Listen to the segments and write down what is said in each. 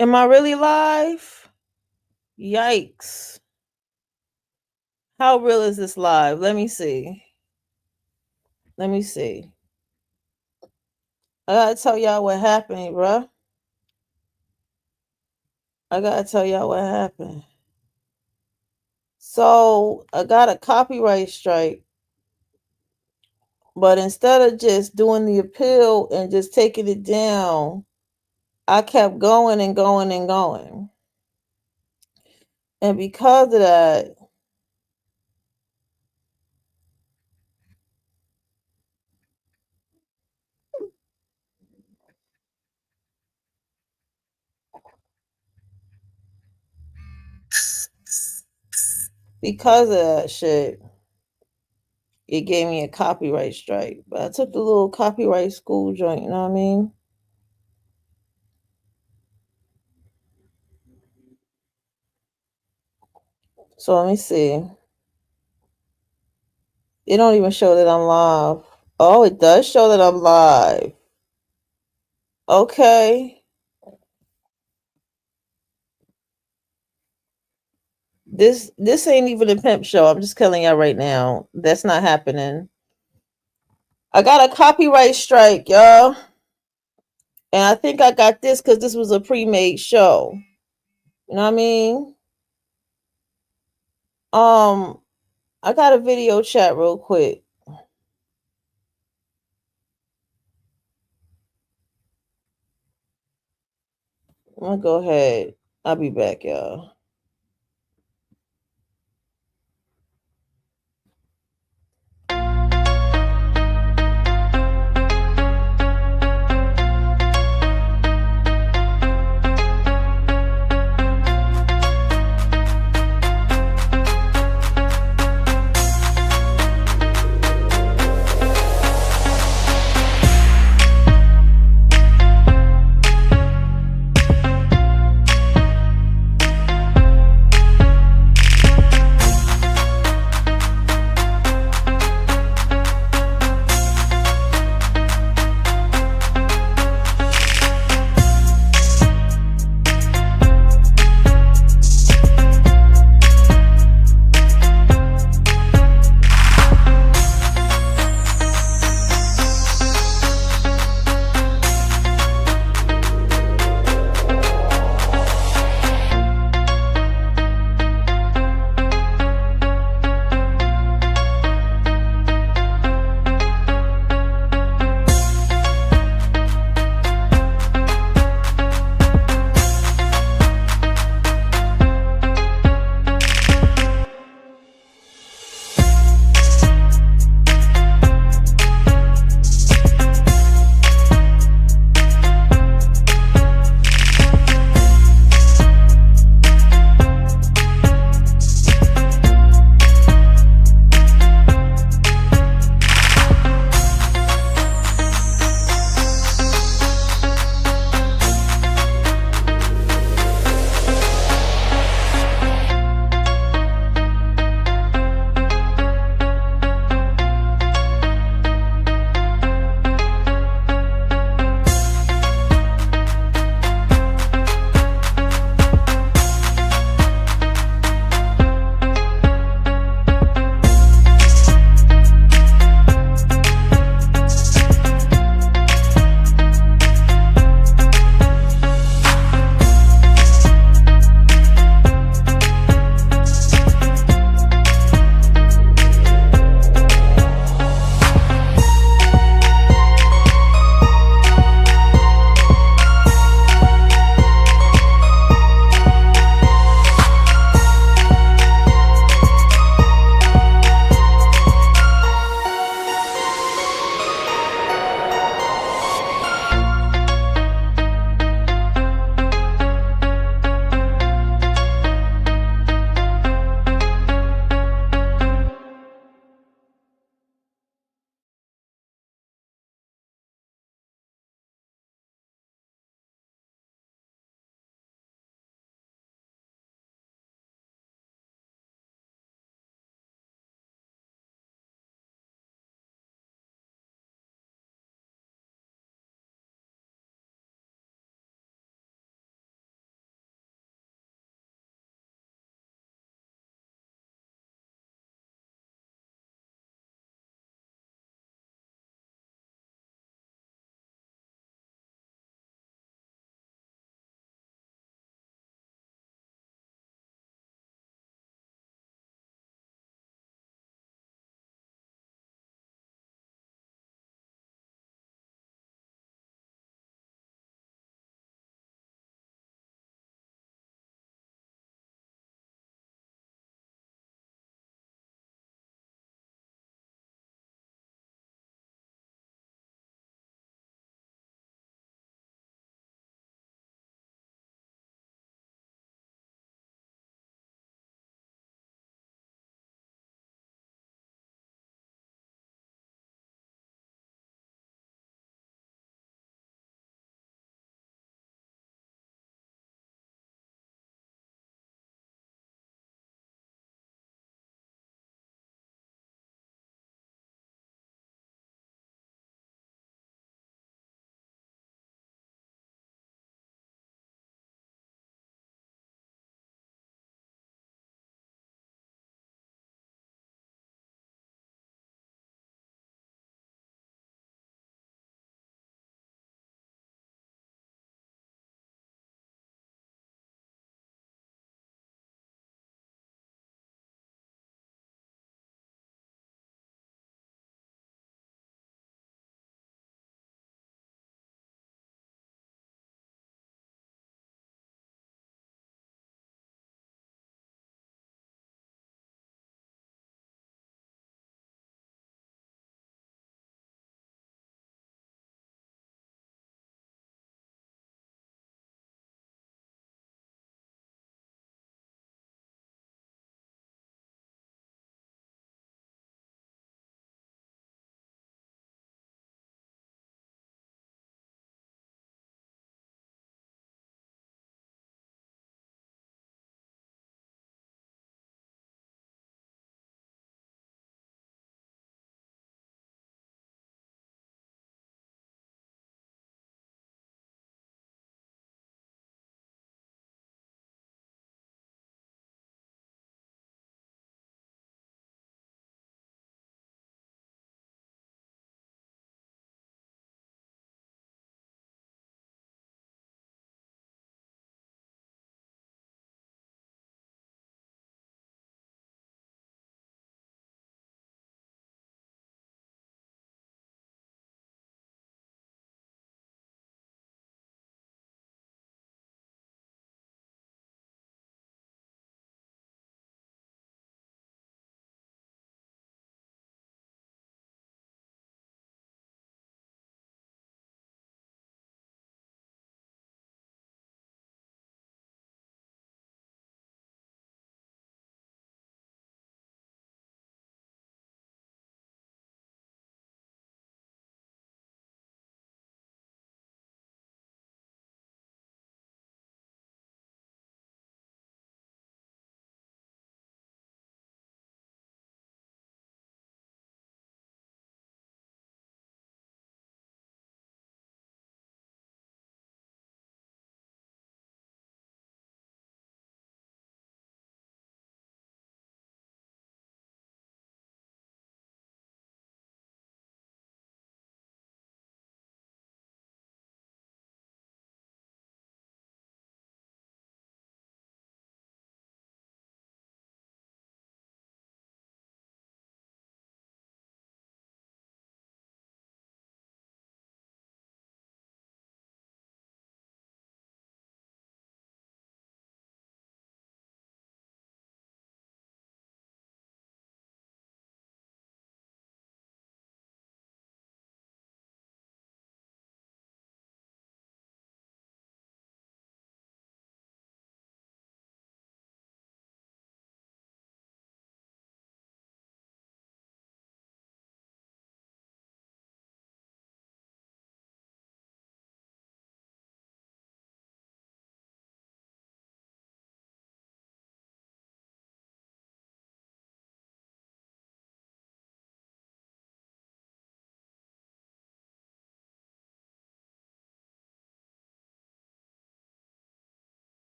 Am I really live? Yikes. How real is this live? Let me see. Let me see. I gotta tell y'all what happened, bruh. I gotta tell y'all what happened. So I got a copyright strike, but instead of just doing the appeal and just taking it down, I kept going and going and going. And because of that, shit, it gave me a copyright strike. But I took the little copyright school joint, you know what I mean? So let me see. It don't even show that I'm live. Oh, it does show that I'm live. Okay. This ain't even a pimp show. I'm just telling y'all right now. That's not happening. I got a copyright strike, y'all. And I think I got this because this was a pre-made show. You know what I mean? I got a video chat real quick. I'm gonna go ahead. I'll be back, y'all.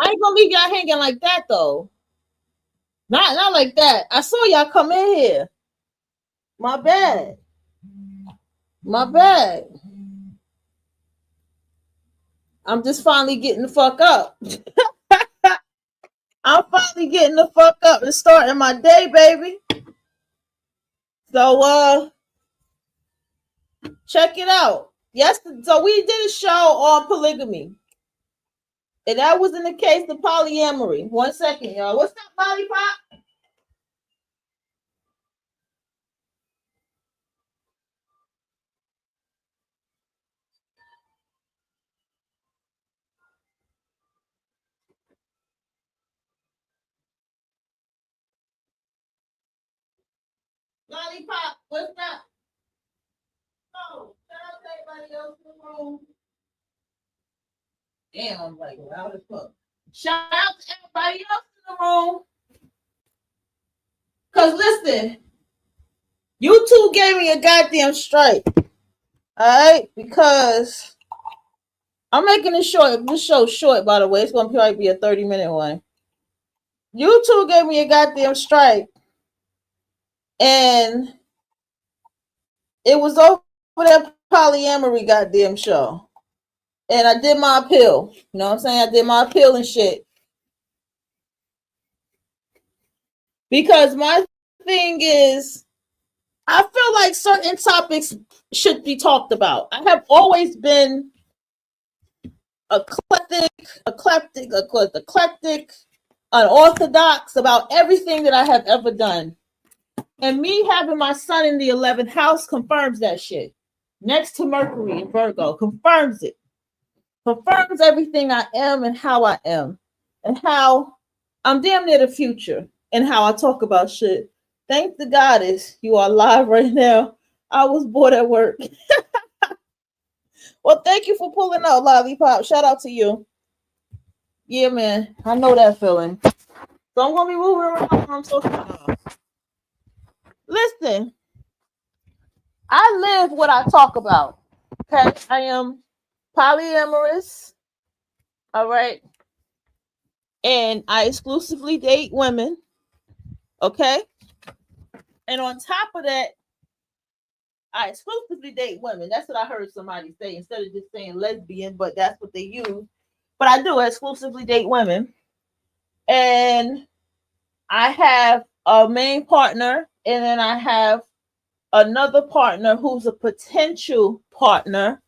I ain't gonna leave y'all hanging like that though. Not like that. I saw y'all come in here. My bad. My bad. I'm just finally getting the fuck up. I'm finally getting the fuck up and starting my day, baby. So check it out. Yes, so we did a show on polygamy. And that was in the case of polyamory. 1 second, y'all. What's up, Lollipop? Lollipop, what's up? Oh, shout out to everybody else in the room. Damn, I'm like loud as fuck. Shout out to everybody else in the room. Cause listen, you two gave me a goddamn strike. Alright? Because I'm making it short. This show's short, by the way. It's gonna probably be a 30-minute one. You two gave me a goddamn strike. And it was over that polyamory goddamn show. And I did my appeal. You know what I'm saying? I did my appeal and shit. Because my thing is, I feel like certain topics should be talked about. I have always been eclectic, unorthodox about everything that I have ever done. And me having my son in the 11th house confirms that shit. Next to Mercury in Virgo, confirms it. Confirms everything I am and how I am. And how I'm damn near the future. And how I talk about shit. Thank the goddess you are live right now. I was bored at work. Well, thank you for pulling out, Lollipop. Shout out to you. Yeah, man. I know that feeling. So I'm going to be moving around when I'm talking about. Listen. I live what I talk about. Okay? I am polyamorous. All right? And I exclusively date women. Okay? And on top of that, I exclusively date women. That's what I heard somebody say instead of just saying lesbian, but that's what they use. But I do exclusively date women. And I have a main partner, and then I have another partner who's a potential partner,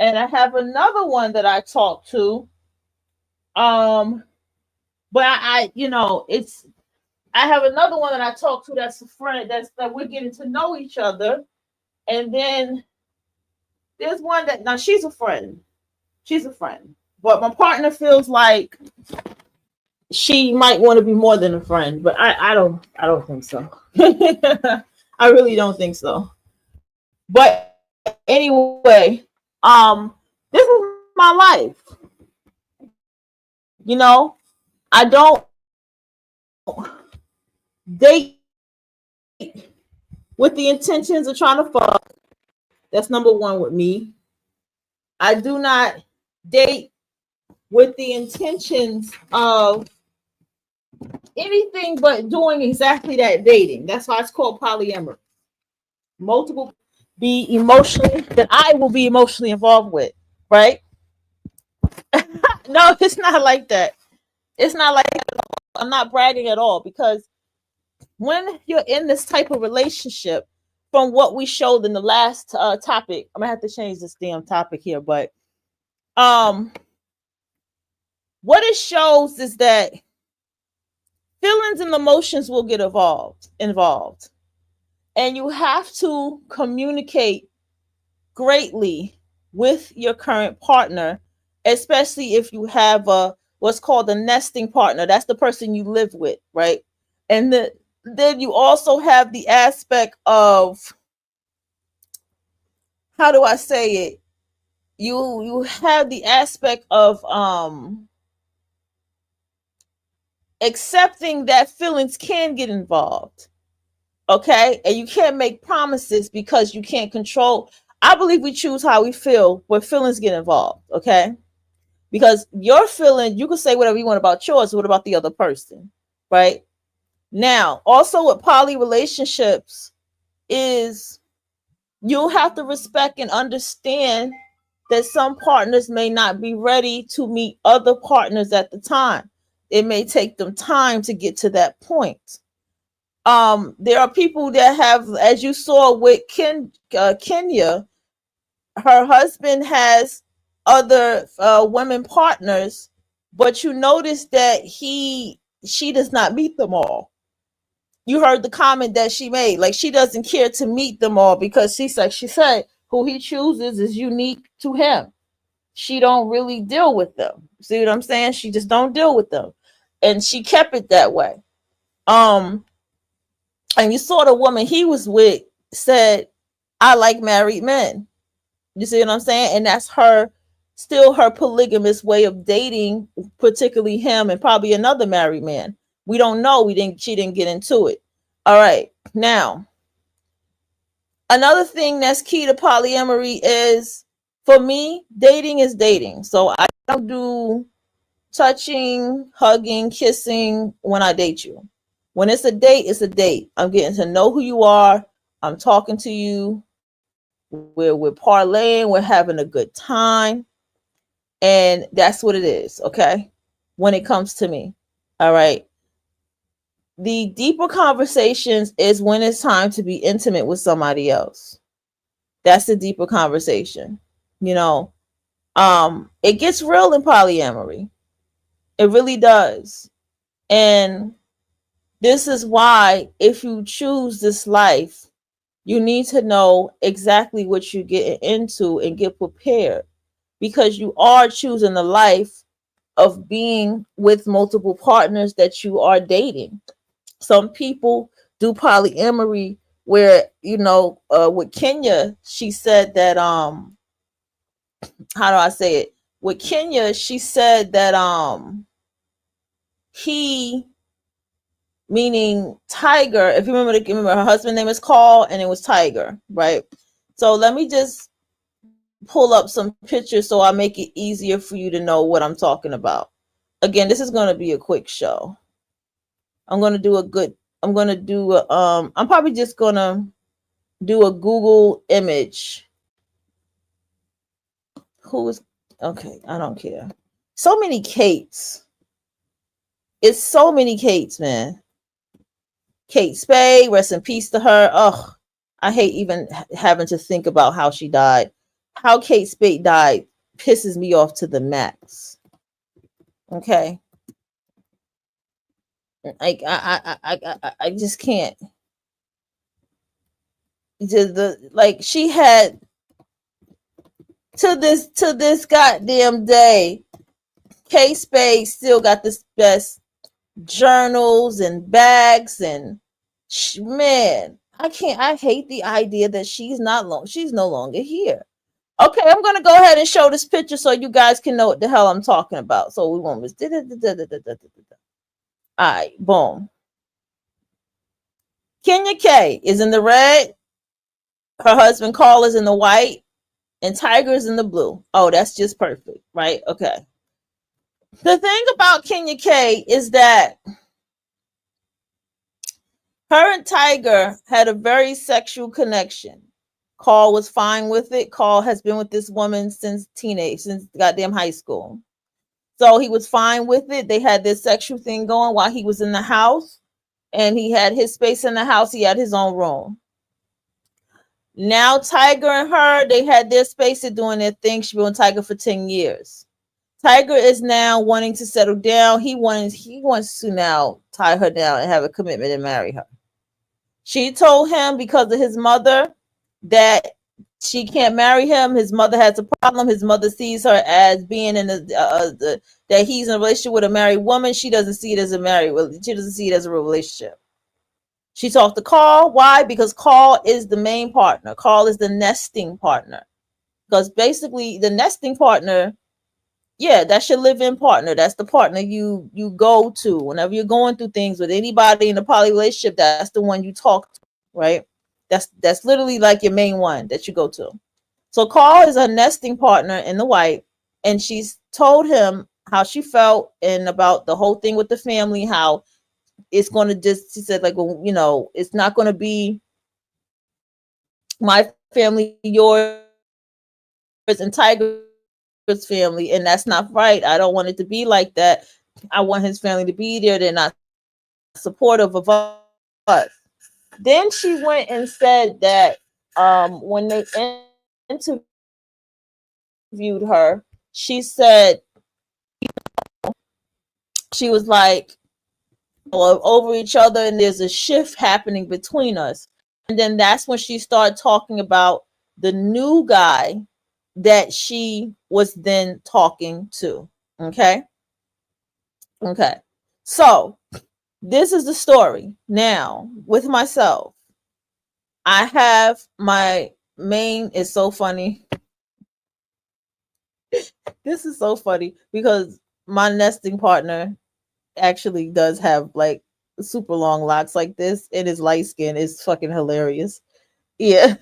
and I have another one that I talk to. But I have another one that I talk to that's a friend that we're getting to know each other. And then there's one that now she's a friend. She's a friend. But my partner feels like she might want to be more than a friend, but I don't think so. I really don't think so. But anyway, this is my life. You know, I don't date with the intentions of trying to fuck. That's number one with me. I do not date with the intentions of anything but doing exactly that, dating. That's why it's called polyamory. Multiple be emotionally that I will be emotionally involved with, right? No, it's not like that. It's not like that at all. I'm not bragging at all because when you're in this type of relationship, from what we showed in the last topic, I'm gonna have to change this damn topic here, but what it shows is that feelings and emotions will get involved, and you have to communicate greatly with your current partner, especially if you have a what's called a nesting partner. That's the person you live with, right? And then you also have the aspect of, how do I say it? You have the aspect of accepting that feelings can get involved. Okay. And you can't make promises because you can't control. I believe we choose how we feel where feelings get involved. Okay. Because your feeling, you can say whatever you want about yours. What about the other person? Right. Now, also with poly relationships is you'll have to respect and understand that some partners may not be ready to meet other partners at the time. It may take them time to get to that point. There are people that have, as you saw with Kenya, her husband has other women partners, but you notice that she does not meet them all. You heard the comment that she made, like she doesn't care to meet them all because she said who he chooses is unique to him. She don't really deal with them. See what I'm saying? She just don't deal with them, and she kept it that way. Um, and you saw the woman he was with said, "I like married men." You see what I'm saying? And that's still her polygamous way of dating, particularly him and probably another married man. We don't know. She didn't get into it. All right. Now, another thing that's key to polyamory is, for me, dating is dating. So I don't do touching, hugging, kissing when I date you. When it's a date, it's a date. I'm getting to know who you are. I'm talking to you. We're parlaying. We're having a good time. And that's what it is, okay? When it comes to me. All right. The deeper conversations is when it's time to be intimate with somebody else. That's the deeper conversation. You know, it gets real in polyamory. It really does. And this is why, if you choose this life, you need to know exactly what you're getting into and get prepared, because you are choosing the life of being with multiple partners that you are dating. Some people do polyamory where, with Kenya, she said that, how do I say it? With Kenya, she said that, he, meaning Tiger, if you remember her husband's name is Carl and it was Tiger, right? So let me just pull up some pictures so I make it easier for you to know what I'm talking about. Again, this is going to be a quick show. I'm probably just going to do a Google image. Okay, I don't care. So many Kates. It's so many Kates, man. Kate Spade, rest in peace to her. Ugh, I hate even having to think about how she died. How Kate Spade died pisses me off to the max. Okay. Like I just can't. She had to this goddamn day, Kate Spade still got the best journals and bags and man, I hate the idea that she's no longer here. Okay, I'm gonna go ahead and show this picture so you guys can know what the hell I'm talking about. So we won't miss. All right, boom. Kenya K is in the red. Her husband Carl is in the white, and Tiger is in the blue. Oh, that's just perfect, right? Okay. The thing about Kenya K is that her and Tiger had a very sexual connection. Carl was fine with it. Carl has been with this woman since goddamn high school. So he was fine with it. They had this sexual thing going while he was in the house, and he had his space in the house. He had his own room. Now Tiger and her, they had their space. They're doing their thing. She's been with Tiger for 10 years. Tiger is now wanting to settle down. He wants to now tie her down and have a commitment and marry her. She told him because of his mother that she can't marry him. His mother has a problem. His mother sees her as being in that he's in a relationship with a married woman. She doesn't see it as she doesn't see it as a real relationship. She talked to Carl. Why? Because Carl is the main partner. Carl is the nesting partner. Because basically the nesting partner, yeah, that's your live-in partner. That's the partner you go to whenever you're going through things with anybody in a poly relationship. That's the one you talk to. right? That's literally like your main one that you go to. So Carl is a nesting partner in the white, and she's told him how she felt and about the whole thing with the family, how it's going to just, she said, like, well, you know, it's not going to be my family, yours, and Tiger's family, and that's not right. I don't want it to be like that. I want his family to be there. They're not supportive of us. Then she went and said that when they interviewed her, she said she was like over each other, and there's a shift happening between us. And then that's when she started talking about the new guy that she was then talking to. Okay. Okay. So this is the story. Now, with myself, I have my main, is so funny. This is so funny because my nesting partner actually does have like super long locks like this, and his light skin is fucking hilarious. Yeah.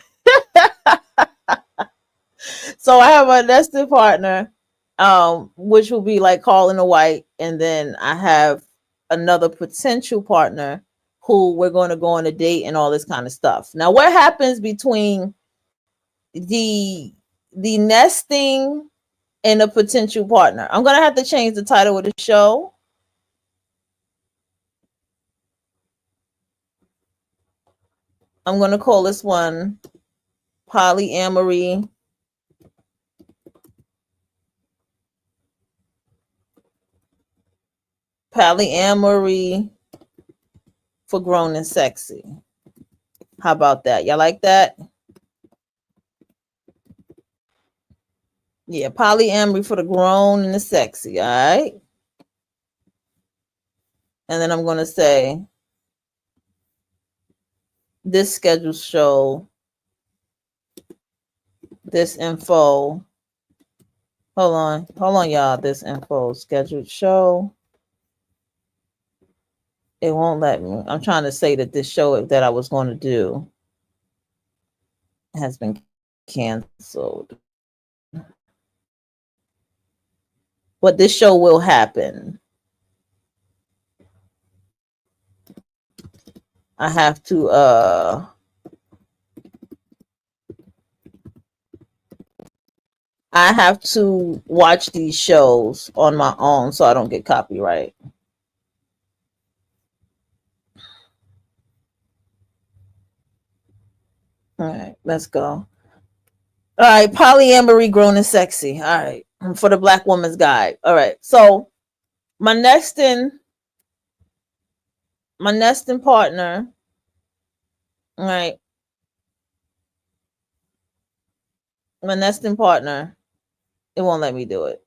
So I have a nesting partner, which will be like Carl in the white, and then I have another potential partner who we're going to go on a date and all this kind of stuff. Now, what happens between the nesting and a potential partner? I'm gonna have to change the title of the show. I'm gonna call this one polyamory. Polyamory for grown and sexy. How about that? Y'all like that? Yeah, polyamory for the grown and the sexy. All right. And then I'm going to say this scheduled show, this info. Hold on, y'all. This info scheduled show. It won't let me. I'm trying to say that this show that I was going to do has been canceled. But this show will happen. I have to watch these shows on my own so I don't get copyright. All right, let's go. All right, polyamory, grown and sexy. All right, for the Black Woman's Guide. All right, so my nesting partner. All right, my nesting partner. It won't let me do it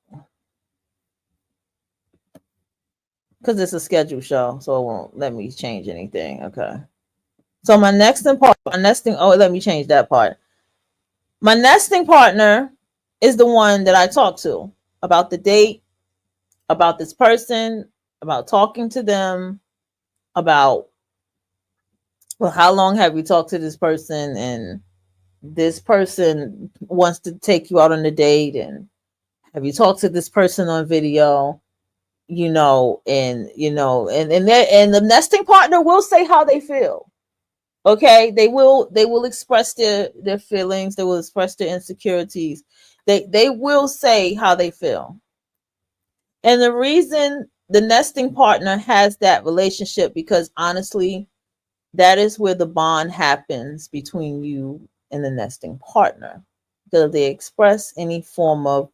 because it's a scheduled show, so it won't let me change anything. Okay, so my nesting part. Oh, let me change that part. My nesting partner is the one that I talk to about the date, about this person, about talking to them, about, well, how long have you talked to this person, and this person wants to take you out on a date, and have you talked to this person on video, you know, and the nesting partner will say how they feel. Okay, they will express their feelings, they will express their insecurities, they will say how they feel. And the reason the nesting partner has that relationship, because honestly, that is where the bond happens between you and the nesting partner. Because they express any form of,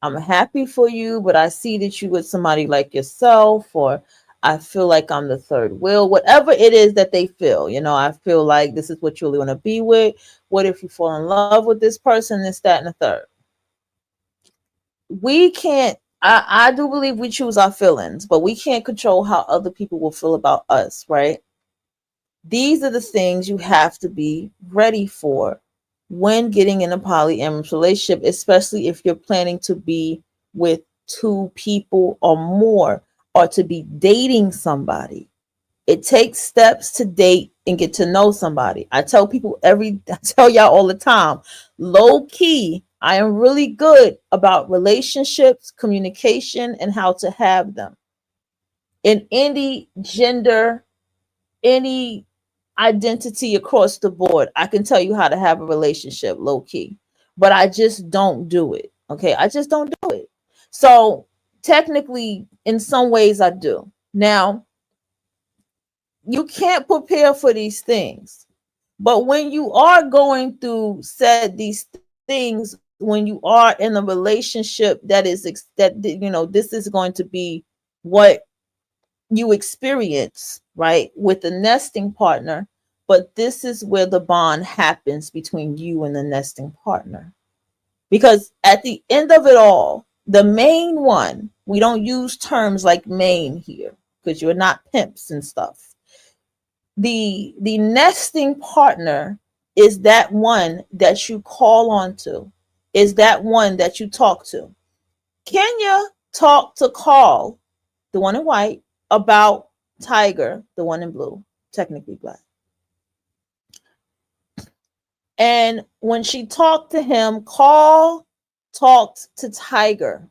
I'm happy for you, but I see that you with somebody like yourself, or I feel like I'm the third wheel, whatever it is that they feel, you know, I feel like this is what you really want to be with. What if you fall in love with this person, this, that, and the third? We can't, I do believe we choose our feelings, but we can't control how other people will feel about us, right? These are the things you have to be ready for when getting in a polyamorous relationship, especially if you're planning to be with two people or more, or to be dating somebody. It takes steps to date and get to know somebody. I tell y'all all the time, low key, I am really good about relationships, communication, and how to have them. In any gender, any identity across the board, I can tell you how to have a relationship low key, but I just don't do it. Okay. I just don't do it. So technically, in some ways, I do. Now, you can't prepare for these things, but when you are going through these things, when you are in a relationship this is going to be what you experience, right, with the nesting partner. But this is where the bond happens between you and the nesting partner. Because at the end of it all, the main one, we don't use terms like main here because you're not pimps and stuff. The nesting partner is that one that you call on to, is that one that you talk to. Kenya talked to Carl, the one in white, about Tiger, the one in blue, technically black. And when she talked to him, Carl talked to Tiger.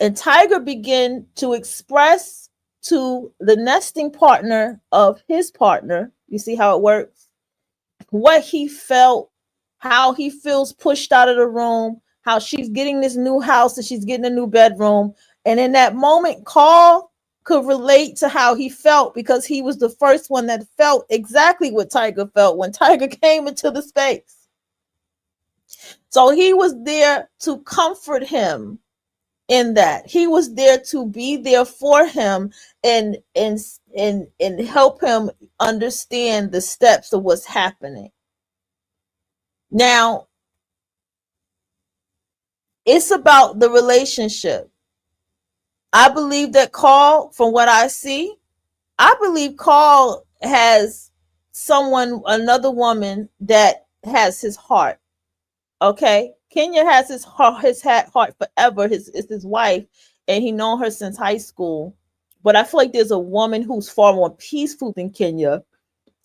And Tiger began to express to the nesting partner of his partner, you see how it works, what he felt, how he feels pushed out of the room, how she's getting this new house and she's getting a new bedroom. And in that moment, Carl could relate to how he felt because he was the first one that felt exactly what Tiger felt when Tiger came into the space. So he was there to comfort him in that. He was there to be there for him and help him understand the steps of what's happening. Now, it's about the relationship. I believe that Carl, from what I see, I believe Carl has another woman that has his heart. Okay. Kenya has his heart forever. It's his wife, and he known her since high school. But I feel like there's a woman who's far more peaceful than Kenya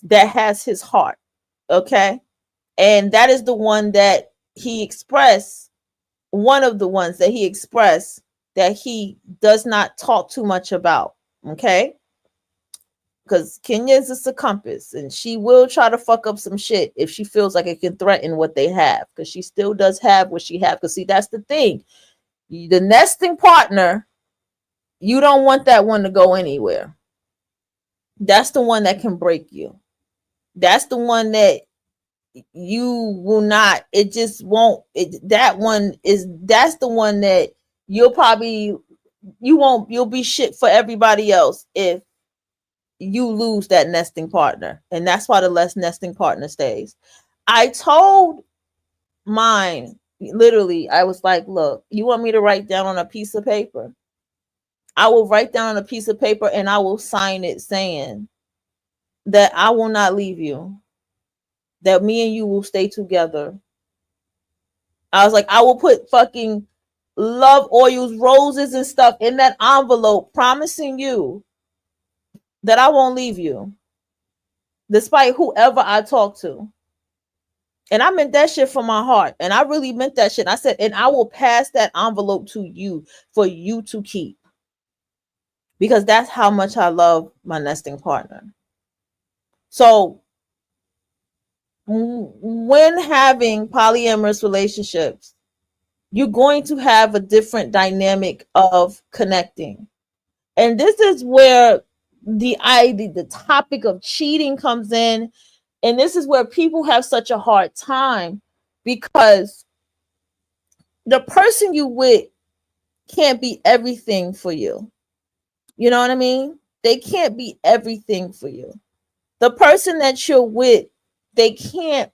that has his heart. Okay. And that is the one that he expressed, one of the ones that he expressed that he does not talk too much about. Okay. Because Kenya is just a compass, and she will try to fuck up some shit if she feels like it can threaten what they have, because she still does have what she have. Because see, that's the thing. The nesting partner, you don't want that one to go anywhere. That's the one that can break you. That's the one that you will not, it just won't, that's the one that you'll be shit for everybody else if you lose that nesting partner. And that's why the less nesting partner stays. I told mine, literally, I was like, look, you want me to write down on a piece of paper? I will write down on a piece of paper and I will sign it saying that I will not leave you, that me and you will stay together. I was like, I will put fucking love oils, roses and stuff in that envelope, promising you that I won't leave you, despite whoever I talk to. And I meant that shit from my heart. And I really meant that shit. I said, and I will pass that envelope to you for you to keep. Because that's how much I love my nesting partner. So when having polyamorous relationships, you're going to have a different dynamic of connecting. And this is where the topic of cheating comes in. And this is where people have such a hard time, because the person you with can't be everything for you. You know what I mean? They can't be everything for you. The person that you're with, there's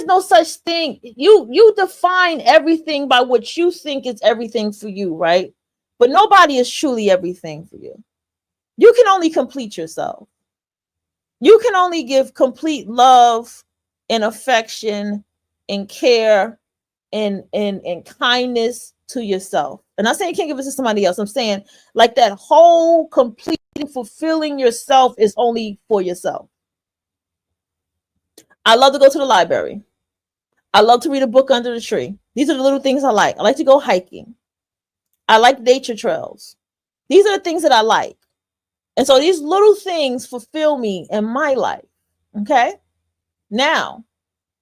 no such thing. You define everything by what you think is everything for you, right? But nobody is truly everything for you. You can only complete yourself. You can only give complete love and affection and care and kindness to yourself. And I'm saying you can't give it to somebody else. I'm saying like that whole complete fulfilling yourself is only for yourself. I love to go to the library. I love to read a book under the tree. These are the little things I like. I like to go hiking. I like nature trails. These are the things that I like. And so these little things fulfill me in my life. Okay. Now,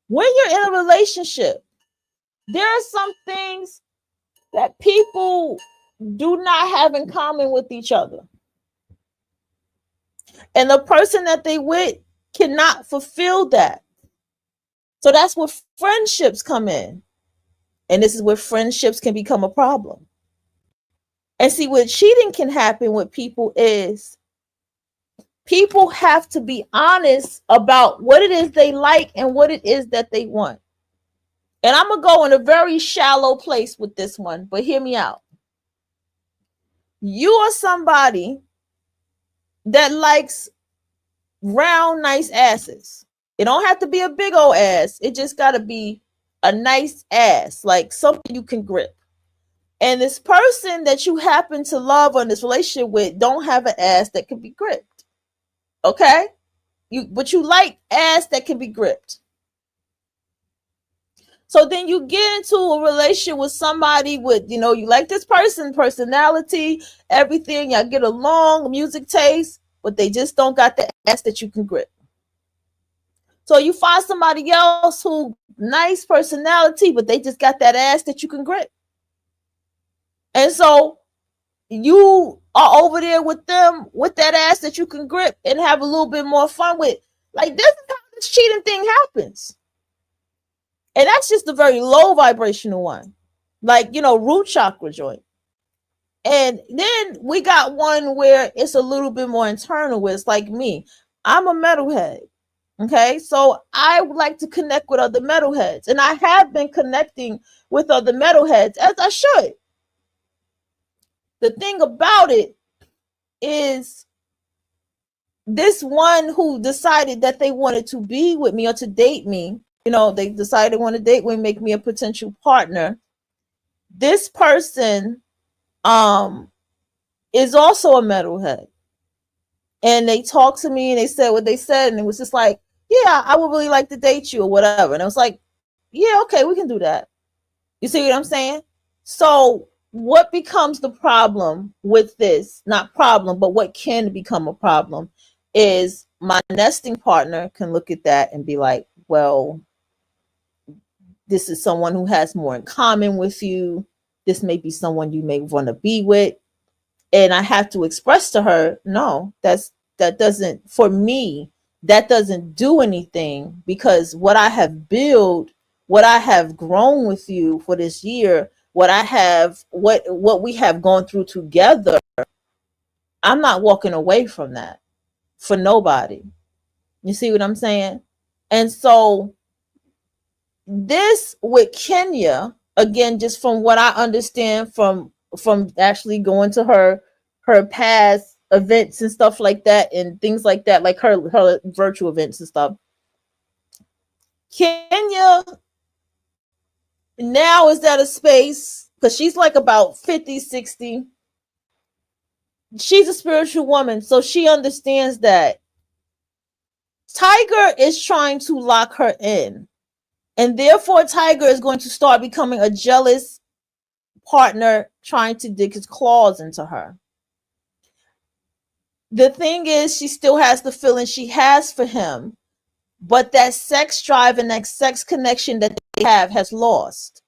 when you're in a relationship, there are some things that people do not have in common with each other. And the person that they with cannot fulfill that. So that's where friendships come in. And this is where friendships can become a problem. And see, what cheating can happen with people is people have to be honest about what it is they like and what it is that they want. And I'm going to go in a very shallow place with this one, but hear me out. You are somebody that likes round, nice asses. It don't have to be a big old ass. It just got to be a nice ass, like something you can grip. And this person that you happen to love on this relationship with don't have an ass that can be gripped. Okay? But you like ass that can be gripped. So then you get into a relationship with somebody with, you like this person, personality, everything. Y'all get along, music taste, but they just don't got the ass that you can grip. So you find somebody else who nice personality, but they just got that ass that you can grip. And so you are over there with them with that ass that you can grip and have a little bit more fun with. Like, this is how this cheating thing happens. And that's just a very low vibrational one. Like, root chakra joint. And then we got one where it's a little bit more internal, where it's like me. I'm a metalhead. Okay, so I would like to connect with other metalheads. And I have been connecting with other metalheads, as I should. The thing about it is, this one who decided that they wanted to be with me or to date me, they decided they want to date me, make me a potential partner. This person is also a metalhead. And they talked to me and they said what they said. And it was just like, yeah, I would really like to date you or whatever. And I was like, yeah, okay, we can do that. You see what I'm saying? So what becomes the problem with this? Not problem, but what can become a problem is my nesting partner can look at that and be like, well, this is someone who has more in common with you. This may be someone you may want to be with. And I have to express to her, no, that doesn't, for me, that doesn't do anything, because what I have built, what I have grown with you for this year, what we have gone through together, I'm not walking away from that for nobody. You see what I'm saying? And so this with Kenya, again, just from what I understand from actually going to her past events and stuff like that and things like that, like her virtual events and stuff. Kenya now is at a space, because she's like about 50, 60. She's a spiritual woman, so she understands that Tiger is trying to lock her in. And therefore, Tiger is going to start becoming a jealous partner, trying to dig his claws into her. The thing is, she still has the feeling she has for him, but that sex drive and that sex connection that they have has lost.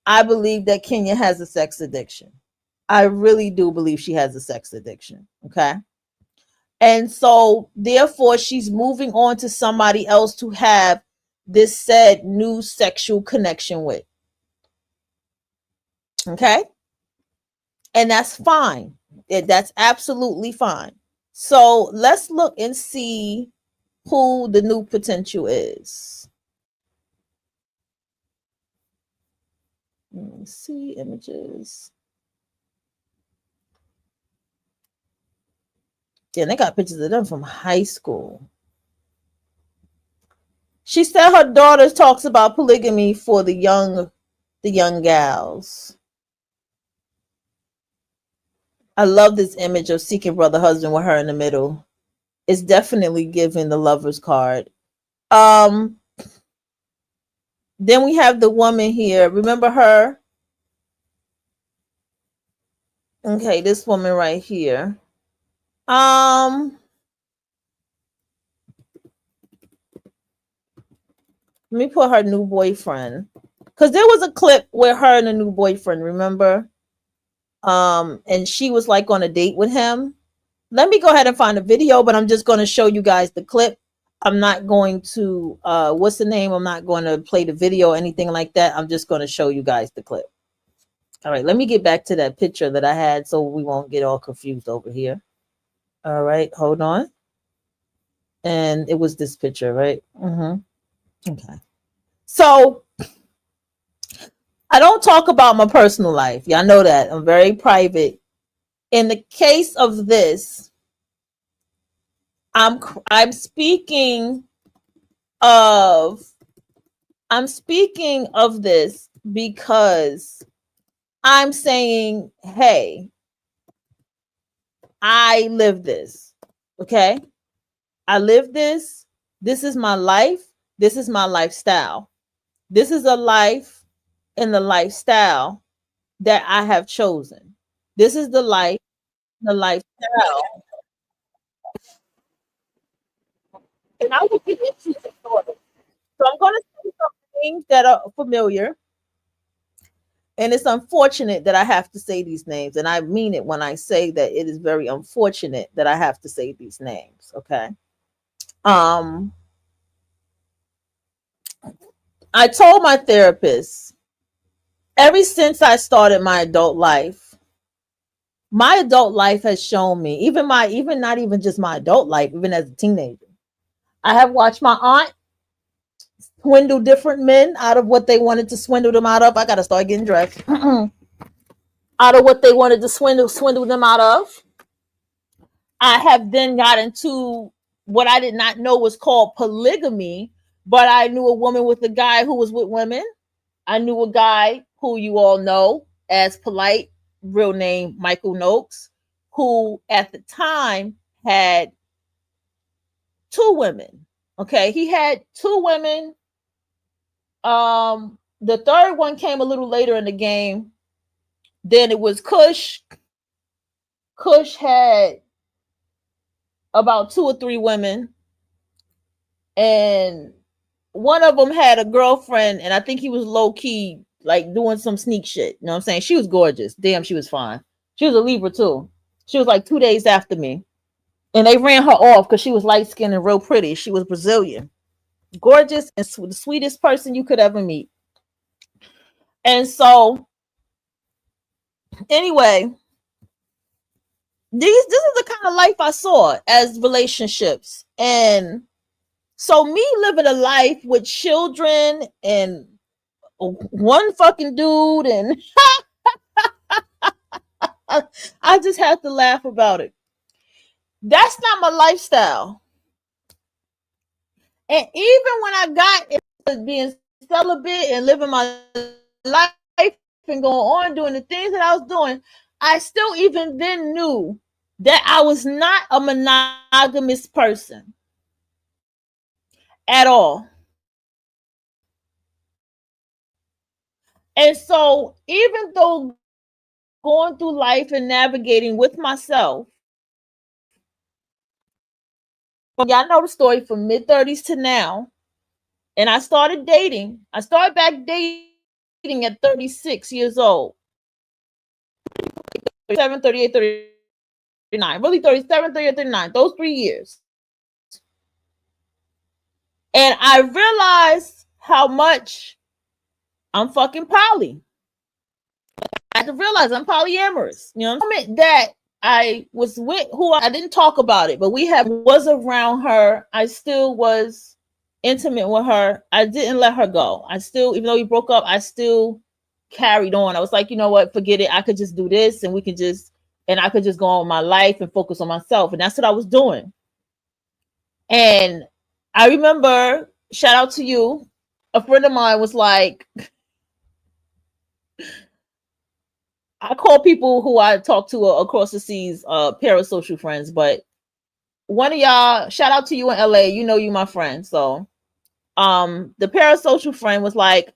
I believe that Kenya has a sex addiction. I really do believe she has a sex addiction. Okay. And so therefore she's moving on to somebody else to have this said new sexual connection with. Okay. And that's fine. That's absolutely fine. So let's look and see who the new potential is. Let me see images. Yeah, they got pictures of them from high school. She said her daughter talks about polygamy for the young gals. I love this image of seeking brother husband with her in the middle. It's definitely giving the lover's card. Then we have the woman here. Remember her? Okay, this woman right here. Let me put her new boyfriend. Because there was a clip where her and a new boyfriend, remember? And she was like on a date with him. Let me go ahead and find a video, but I'm just going to show you guys the clip. I'm not going to, what's the name? I'm not going to play the video or anything like that. I'm just going to show you guys the clip. All right, let me get back to that picture that I had so we won't get all confused over here. All right, hold on. And it was this picture, right? Okay. So I don't talk about my personal life. Y'all know that. I'm very private. In the case of this, I'm speaking of this because I'm saying, hey, I live this. Okay? I live this. This is my life. This is my lifestyle. This is a life and the lifestyle that I have chosen. This is the life, the lifestyle. And I will get into it. So I'm going to say some things that are familiar. And it's unfortunate that I have to say these names. And I mean it when I say that it is very unfortunate that I have to say these names. Okay. I told my therapist ever since I started my adult life has shown me, even not even just my adult life, even as a teenager, I have watched my aunt swindle different men out of what they wanted to swindle them out of. I got to start getting dressed. Out of what they wanted to swindle them out of. I have then got into what I did not know was called polygamy, but I knew a woman with a guy who was with women. I knew a guy who you all know as Polite, real name Michael Noakes, who at the time had two women. Okay, he had two women. The third one came a little later in the game. Then it was Kush. Kush had about two or three women, and one of them had a girlfriend, and I think he was low key, like doing some sneak shit. You know what I'm saying? She was gorgeous. Damn, she was fine. She was a Libra too. She was like 2 days after me, and they ran her off because she was light skinned and real pretty. She was Brazilian, gorgeous, and the sweetest person you could ever meet. And so, anyway, this is the kind of life I saw as relationships. And so me living a life with children and one fucking dude, and I just have to laugh about it. That's not my lifestyle. And even when I got into being celibate and living my life and going on doing the things that I was doing, I still even then knew that I was not a monogamous person at all. And so even though going through life and navigating with myself, y'all know the story from mid-30s to now, and I started dating. I started back dating at 36 years old. 37, 38, 39. Really 37, 38, 39. Those 3 years. And I realized how much I'm fucking poly. I had to realize I'm polyamorous. You know, the moment that I was with who I didn't talk about it, but was around her. I still was intimate with her. I didn't let her go. I still, even though we broke up, I still carried on. I was like, you know what, forget it. I could just do this, and I could just go on with my life and focus on myself. And that's what I was doing. And I remember, shout out to you, a friend of mine was like, I call people who I talk to across the seas parasocial friends, but one of y'all, shout out to you in LA, you know you my friend. So the parasocial friend was like,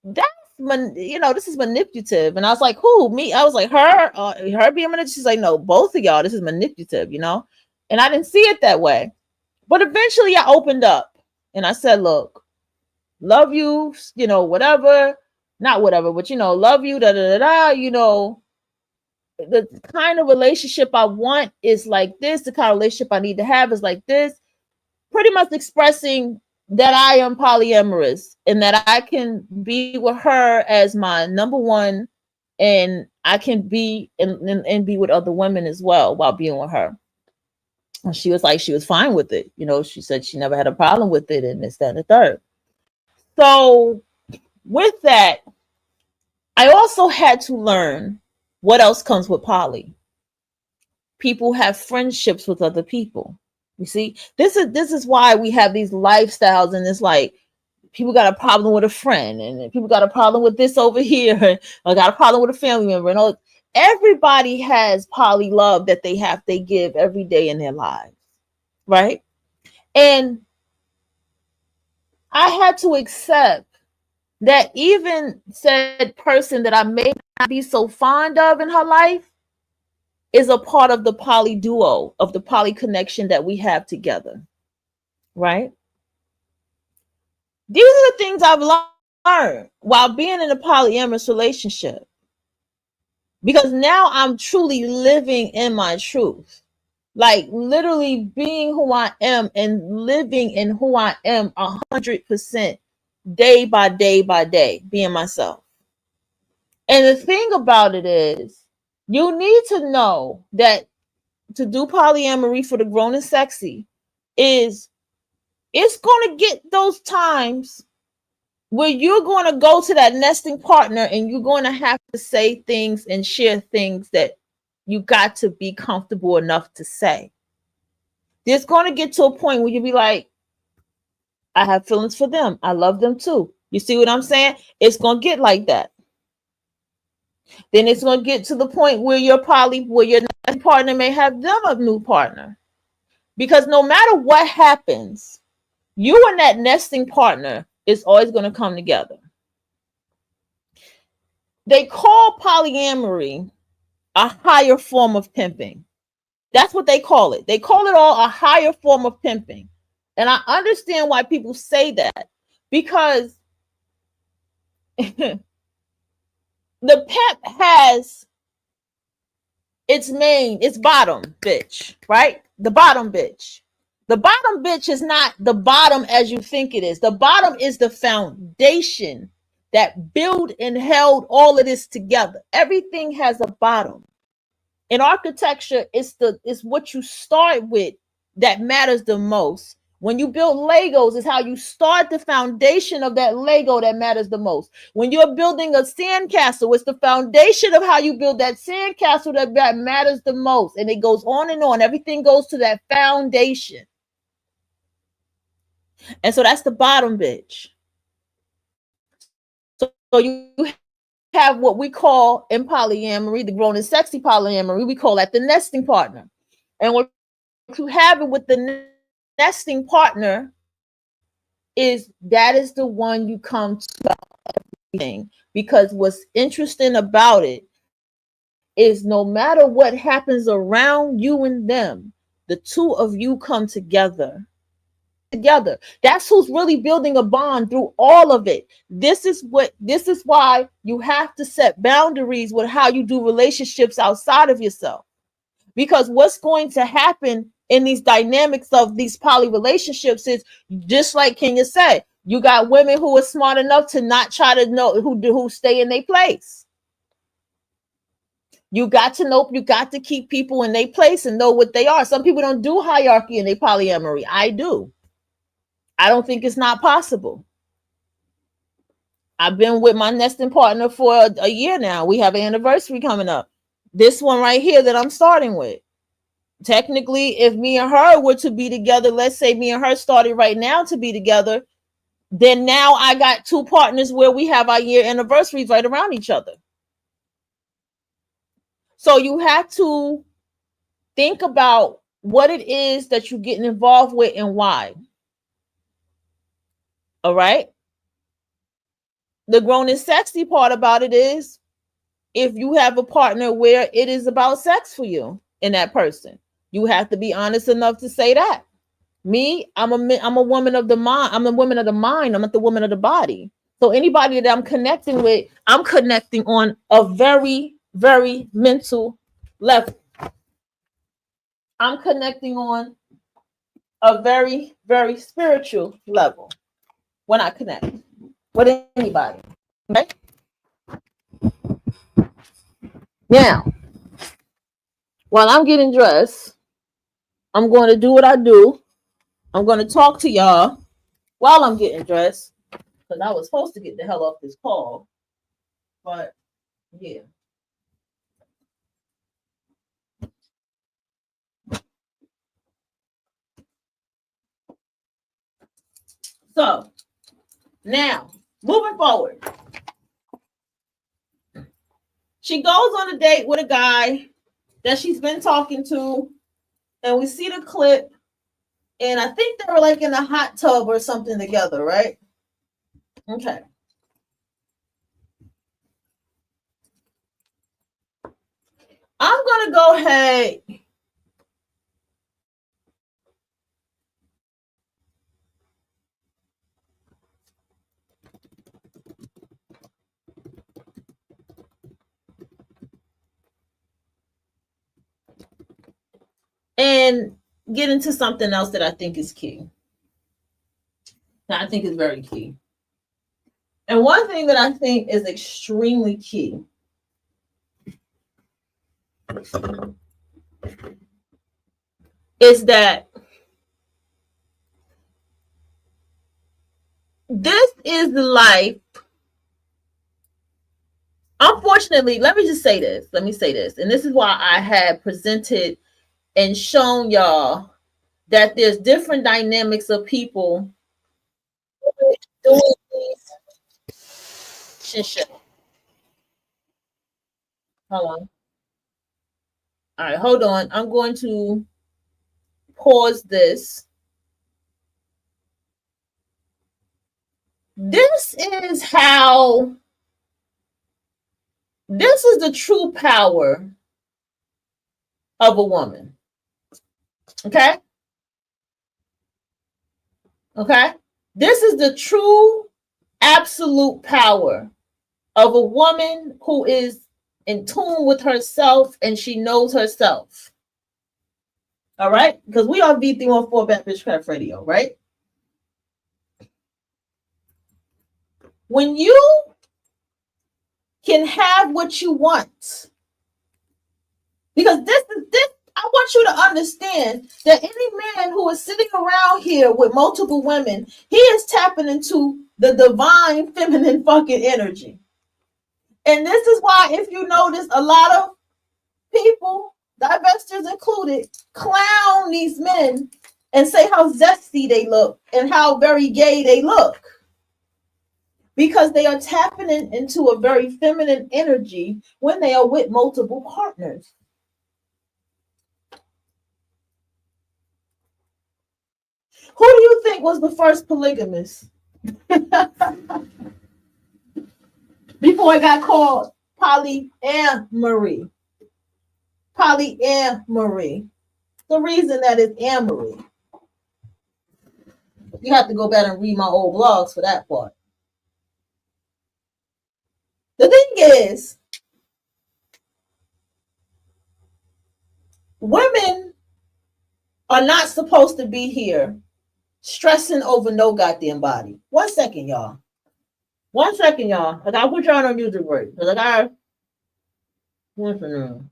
that's this is manipulative. And I was like, who? Me? I was like, her being manipulative. She's like, no, both of y'all, this is manipulative, and I didn't see it that way. But eventually I opened up and I said, look, love you, whatever, not whatever, but love you, the kind of relationship I want is like this. The kind of relationship I need to have is like this. Pretty much expressing that I am polyamorous and that I can be with her as my number one, and I can be and be with other women as well while being with her. And she was like, she was fine with it. She said she never had a problem with it, and this, that, and the third. So with that, I also had to learn what else comes with poly. People have friendships with other people. You see, this is why we have these lifestyles, and it's like people got a problem with a friend, and people got a problem with this over here, or got a problem with a family member, and all. Everybody has poly love that they give every day in their lives, right? And I had to accept that even said person that I may not be so fond of in her life is a part of the poly duo, of the poly connection that we have together, right? These are the things I've learned while being in a polyamorous relationship, because now I'm truly living in my truth, like literally being who I am and living in who I am 100% day by day by day, being myself. And the thing about it is, you need to know that to do polyamory for the grown and sexy is, it's going to get those times where you're going to go to that nesting partner and you're going to have to say things and share things that you got to be comfortable enough to say. There's going to get to a point where you'll be like, I have feelings for them. I love them too. You see what I'm saying? It's going to get like that. Then it's going to get to the point where your partner may have them a new partner. Because no matter what happens, you and that nesting partner is always going to come together. They call polyamory a higher form of pimping. That's what they call it. They call it all a higher form of pimping. And I understand why people say that, because the pimp has its bottom bitch, right? The bottom bitch. The bottom bitch is not the bottom as you think it is. The bottom is the foundation that built and held all of this together. Everything has a bottom. In architecture, it's what you start with that matters the most. When you build Legos, it's how you start the foundation of that Lego that matters the most. When you're building a sandcastle, it's the foundation of how you build that sandcastle that matters the most. And it goes on and on. Everything goes to that foundation. And so that's the bottom bitch. So you have what we call in polyamory, the grown and sexy polyamory, we call that the nesting partner. And what you have it with the nesting partner is the one you come to everything. Because what's interesting about it is no matter what happens around you and them, the two of you come together. That's who's really building a bond through all of it. This is why you have to set boundaries with how you do relationships outside of yourself. Because what's going to happen in these dynamics of these poly relationships is, just like Kenya said, you got women who are smart enough to not try to know who stay in their place. You got to keep people in their place and know what they are. Some people don't do hierarchy in their polyamory. I do. I don't think it's not possible. I've been with my nesting partner for a year now. We have an anniversary coming up. This one right here that I'm starting with. Technically, if me and her were to be together, let's say me and her started right now to be together, then now I got two partners where we have our year anniversaries right around each other. So you have to think about what it is that you're getting involved with and why. All right. The grown and sexy part about it is if you have a partner where it is about sex for you and that person, you have to be honest enough to say that. Me, I'm a woman of the mind. I'm the woman of the mind. I'm not the woman of the body. So anybody that I'm connecting with, I'm connecting on a very, very mental level. I'm connecting on a very, very spiritual level when I connect with anybody. Okay. Now, while I'm getting dressed, I'm going to do what I do. I'm going to talk to y'all while I'm getting dressed because I was supposed to get the hell off this call. But yeah. So now, moving forward, she goes on a date with a guy that she's been talking to, and we see the clip, and I think they were like in a hot tub or something together, right? Okay. I'm going to go ahead and get into something else that I think is key. That I think is very key. And one thing that I think is extremely key is that this is the life. Unfortunately, let me say this. And this is why I had presented and shown y'all that there's different dynamics of people doing these shit. Hold on. All right, hold on. I'm going to pause this. This is the true power of a woman. Okay? Okay? This is the true absolute power of a woman who is in tune with herself and she knows herself. All right? Because we are V314 Bad Bitch Craft Radio, right? When you can have what you want, because this I want you to understand that any man who is sitting around here with multiple women, he is tapping into the divine feminine fucking energy. And this is why, if you notice, a lot of people, divestors included, clown these men and say how zesty they look and how very gay they look. Because they are tapping into a very feminine energy when they are with multiple partners. Who do you think was the first polygamist? Before it got called polyamory. Polyamory. The reason that it's amory. You have to go back and read my old blogs for that part. The thing is, women are not supposed to be here stressing over no goddamn body. 1 second, y'all. 1 second, y'all. I gotta put y'all on a music break. Because I gotta. What's the name?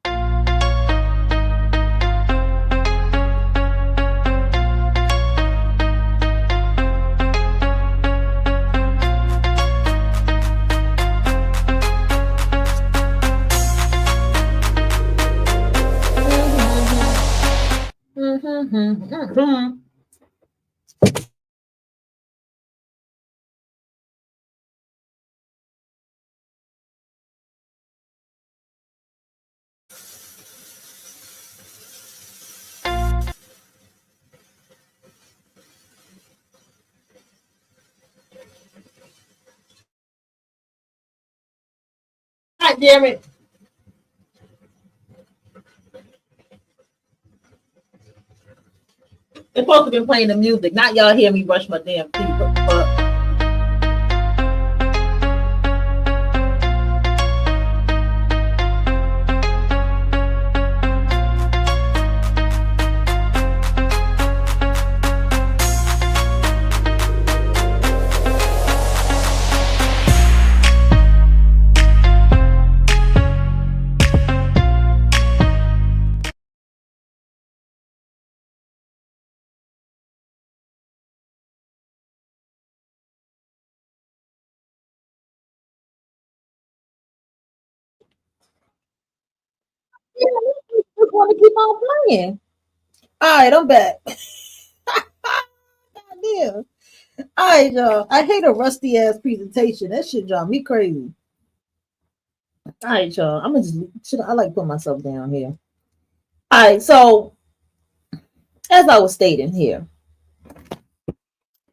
God damn it. They're supposed to be playing the music, not y'all hear me brush my damn teeth. Just want to keep on playing. All right, I'm back. Damn. All right, y'all. I hate a rusty ass presentation. That shit drive me crazy. All right, y'all. I'm gonna just. I like put myself down here. All right, so as I was stating here,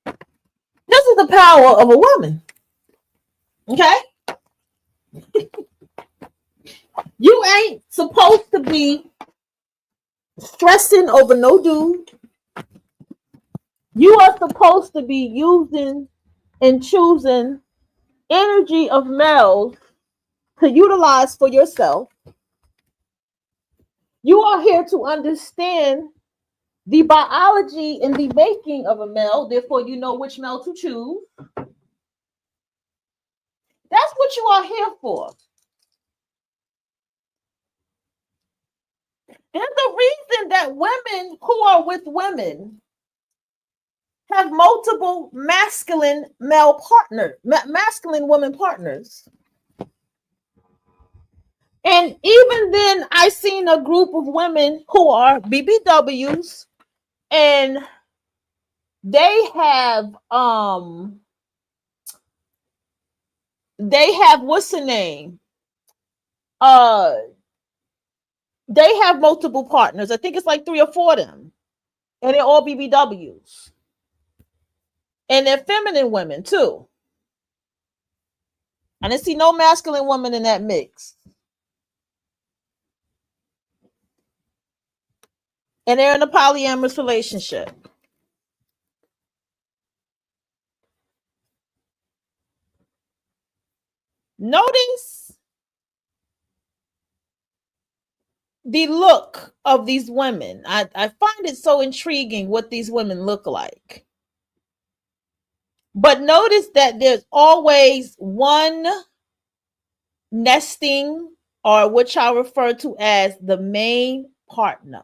this is the power of a woman. Okay, you ain't supposed to be stressing over no dude. You are supposed to be using and choosing energy of males to utilize for yourself. You are here to understand the biology and the making of a male, therefore you know which male to choose. That's what you are here for. There's a reason that women who are with women have multiple masculine male partners, masculine women partners. And even then, I seen a group of women who are BBWs, and they have what's the name? They have multiple partners. I think it's like 3 or 4 of them, and they're all BBWs, and they're feminine women too. I didn't see no masculine woman in that mix. And they're in a polyamorous relationship. Notice the look of these women. I find it so intriguing what these women look like. But notice that there's always one nesting, or what I refer to as the main partner.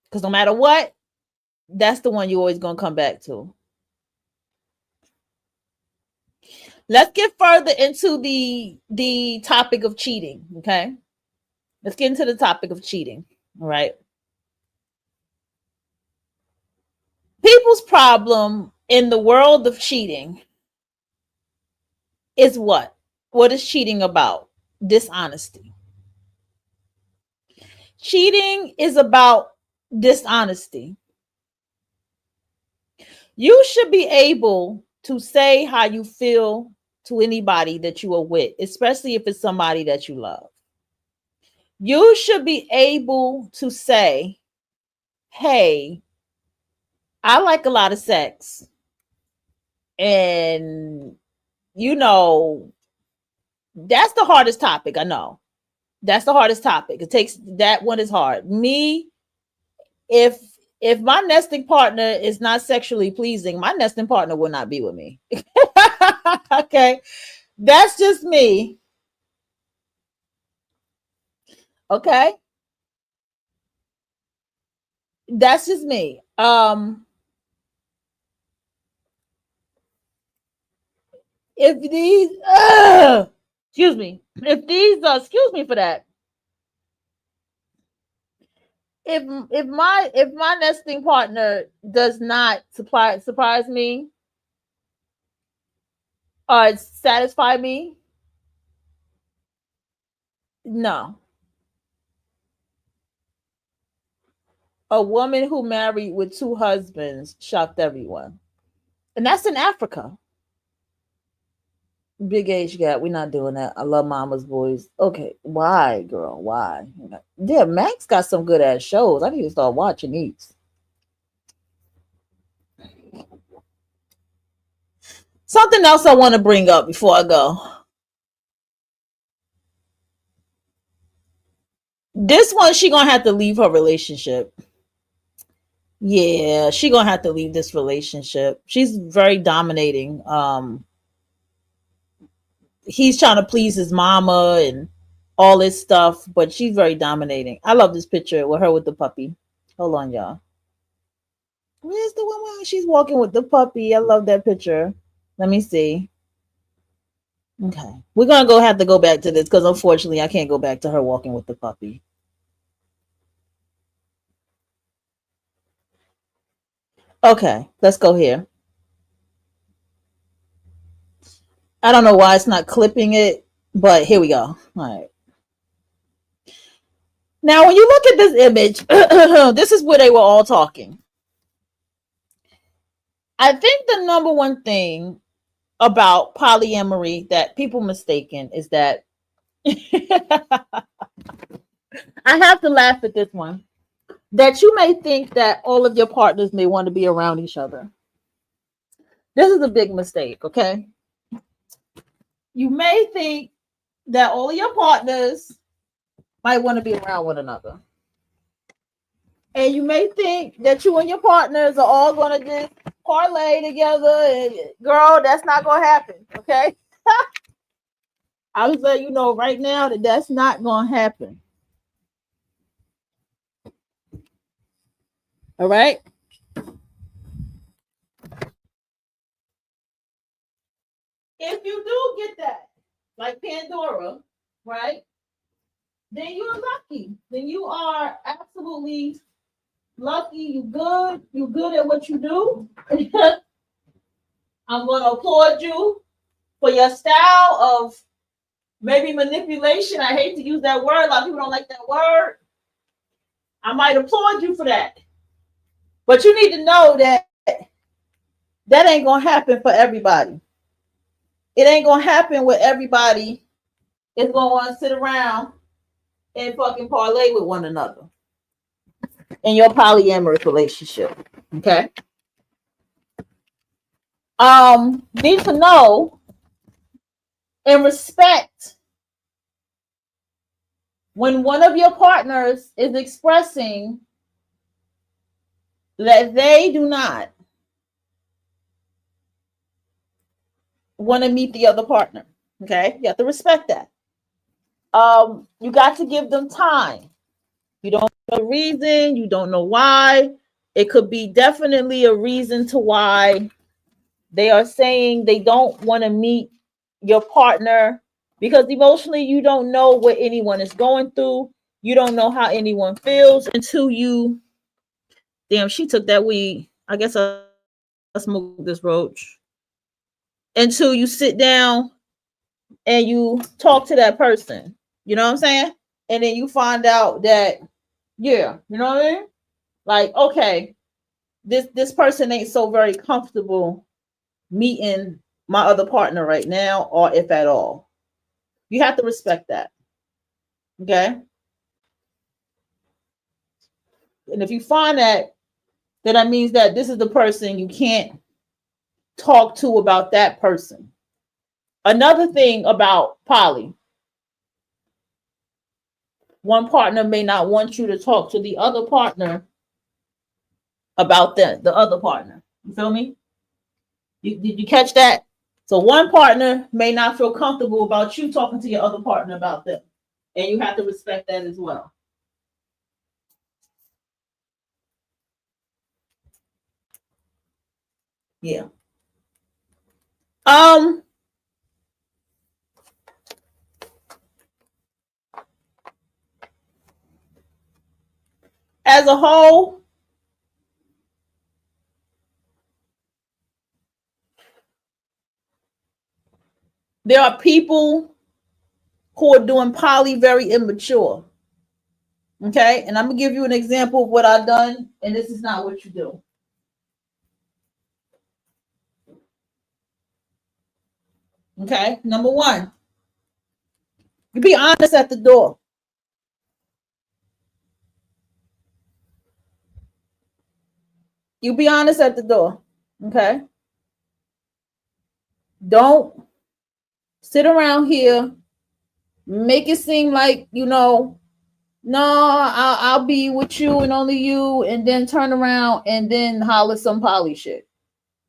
Because no matter what, that's the one you're always going to come back to. Let's get further into the topic of cheating, okay? Let's get into the topic of cheating, all right? People's problem in the world of cheating is what? What is cheating about? Dishonesty. Cheating is about dishonesty. You should be able to say how you feel to anybody that you are with, especially if it's somebody that you love. You should be able to say, hey, I like a lot of sex. And, you know, that's the hardest topic. I know. That's the hardest topic. That one is hard. Me, if my nesting partner is not sexually pleasing, my nesting partner will not be with me. Okay. That's just me. Okay. That's just me. If these excuse me. If these excuse me for that. If my nesting partner does not surprise me or satisfy me, no. A woman who married with 2 husbands shocked everyone. And that's in Africa. Big age gap. We're not doing that. I love Mama's Boys. Okay, why, girl? Why? Yeah, Max got some good ass shows. I need to start watching these. Something else I want to bring up before I go. This one, she gonna have to leave her relationship. Yeah, she gonna have to leave this relationship. She's very dominating. He's trying to please his mama and all this stuff, but she's very dominating. I love this picture with her with the puppy. Hold on, y'all. Where's the woman? She's walking with the puppy. I love that picture. Let me see. Okay. We're going to have to go back to this because unfortunately I can't go back to her walking with the puppy. Okay. Let's go here. I don't know why it's not clipping it, but here we go. All right. Now, when you look at this image, this is where they were all talking. I think the number one thing about polyamory that people mistaken is that I have to laugh at this one. That you may think that all of your partners may want to be around each other. This is a big mistake, okay? You may think that all of your partners might want to be around one another. And you may think that you and your partners are all going to just parlay together. And girl, that's not going to happen, okay? I was letting you know right now that that's not going to happen. All right? If you do get that, like Pandora, right? Then you're lucky. Then you are absolutely lucky. You good. You good at what you do. I'm going to applaud you for your style of maybe manipulation. I hate to use that word. A lot of people don't like that word. I might applaud you for that. But you need to know that that ain't going to happen for everybody. It ain't going to happen with everybody. It's going to want to sit around and fucking parlay with one another in your polyamorous relationship. Okay. Need to know and respect when one of your partners is expressing that they do not want to meet the other partner. Okay, you have to respect that. You got to give them time. You don't know the reason, you don't know why. It could be definitely a reason to why they are saying they don't want to meet your partner, because emotionally you don't know what anyone is going through. You don't know how anyone feels until you, damn, she took that weed. I guess I smoked this roach. Until you sit down and you talk to that person. You know what I'm saying? And then you find out that, yeah, you know what I mean? Like, okay, this person ain't so very comfortable meeting my other partner right now, or if at all. You have to respect that. Okay? And if you find that, then that means that this is the person you can't talk to about that person. Another thing about poly, one partner may not want you to talk to the other partner about the other partner. You feel me? Did you catch that? So one partner may not feel comfortable about you talking to your other partner about them. And you have to respect that as well. Yeah. As a whole, there are people who are doing poly very immature. Okay, and I'm gonna give you an example of what I've done, and this is not what you do. Okay, number one, you be honest at the door. You be honest at the door. Okay, don't sit around here, make it seem like no, I'll be with you and only you, and then turn around and then holler some poly shit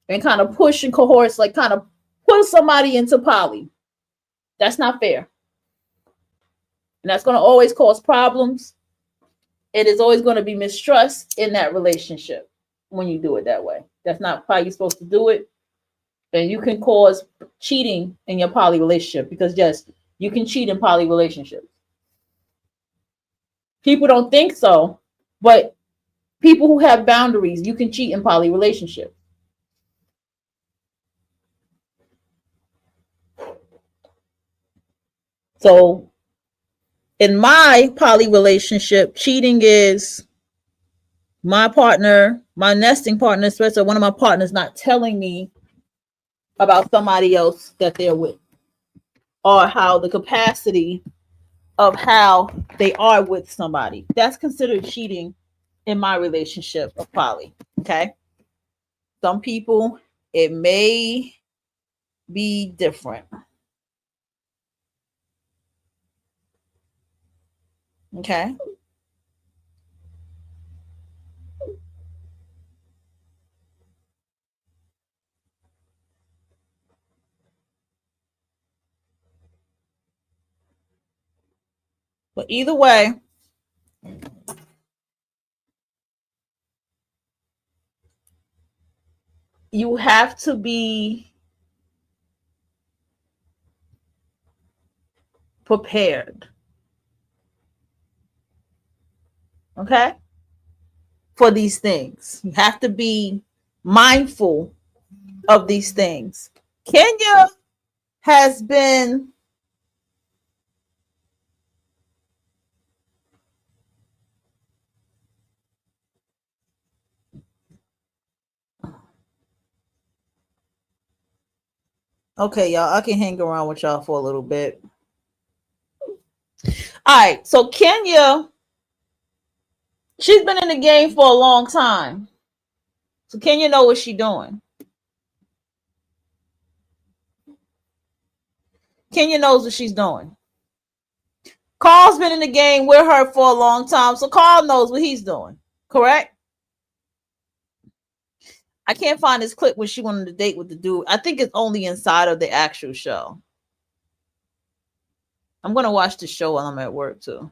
and kind of push and coerce, like kind of put somebody into poly. That's not fair. And that's going to always cause problems. It is always going to be mistrust in that relationship when you do it that way. That's not how you're supposed to do it. And you can cause cheating in your poly relationship because, yes, you can cheat in poly relationships. People don't think so, but people who have boundaries, you can cheat in poly relationships. So in my poly relationship, cheating is my partner, my nesting partner, especially one of my partners, not telling me about somebody else that they're with, or how the capacity of how they are with somebody. That's considered cheating in my relationship of poly. Okay. Some people, it may be different. Okay. But either way, you have to be prepared. Okay. For these things, you have to be mindful of these things. Kenya has been okay, y'all. I can hang around with y'all for a little bit. All right, so Kenya, she's been in the game for a long time. So Kenya know what she's doing. Kenya knows what she's doing. Carl's been in the game with her for a long time, so Carl knows what he's doing. Correct? I can't find this clip when she went on the date with the dude. I think it's only inside of the actual show. I'm gonna watch the show while I'm at work too.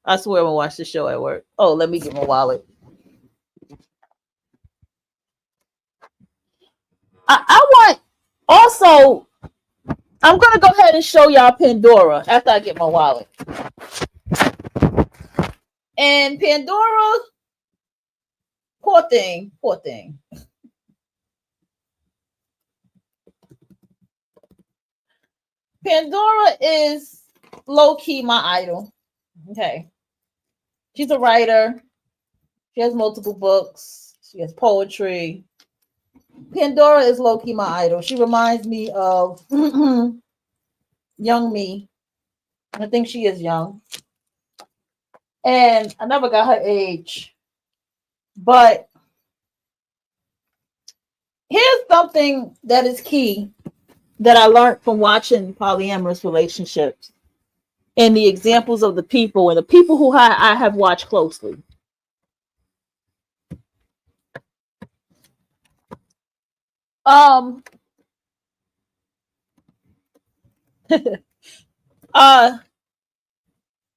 I swear I'm gonna watch the show at work. Oh, let me get my wallet. I want also. I'm gonna go ahead and show y'all Pandora after I get my wallet. And Pandora, poor thing. Pandora is low key my idol. Okay, she's a writer. She has multiple books. She has poetry. Pandora is low key my idol. She reminds me of young me. I think she is young. And I never got her age. But here's something that is key that I learned from watching polyamorous relationships and the examples of the people and the people who I have watched closely.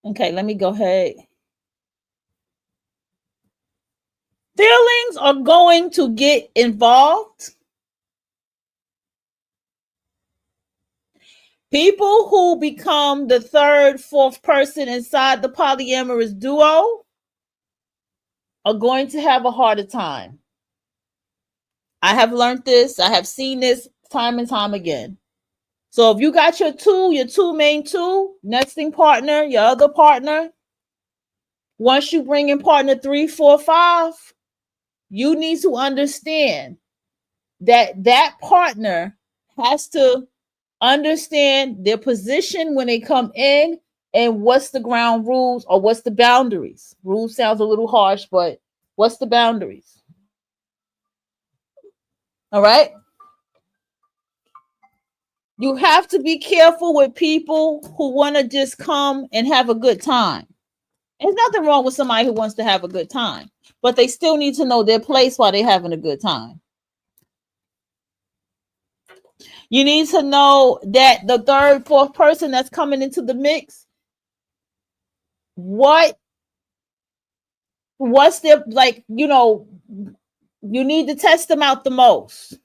Okay, let me go ahead. Feelings are going to get involved. People who become the third, fourth person inside the polyamorous duo are going to have a harder time. I have learned this. I have seen this time and time again. So if you got your two main two, nesting partner, your other partner, once you bring in partner 3, 4, 5, you need to understand that that partner has to understand their position when they come in and what's the ground rules or what's the boundaries. Rules sounds a little harsh, but what's the boundaries? All right. You have to be careful with people who want to just come and have a good time. There's nothing wrong with somebody who wants to have a good time, but they still need to know their place while they're having a good time. You need to know that the third, fourth person that's coming into the mix, what's their, like, you know, you need to test them out the most.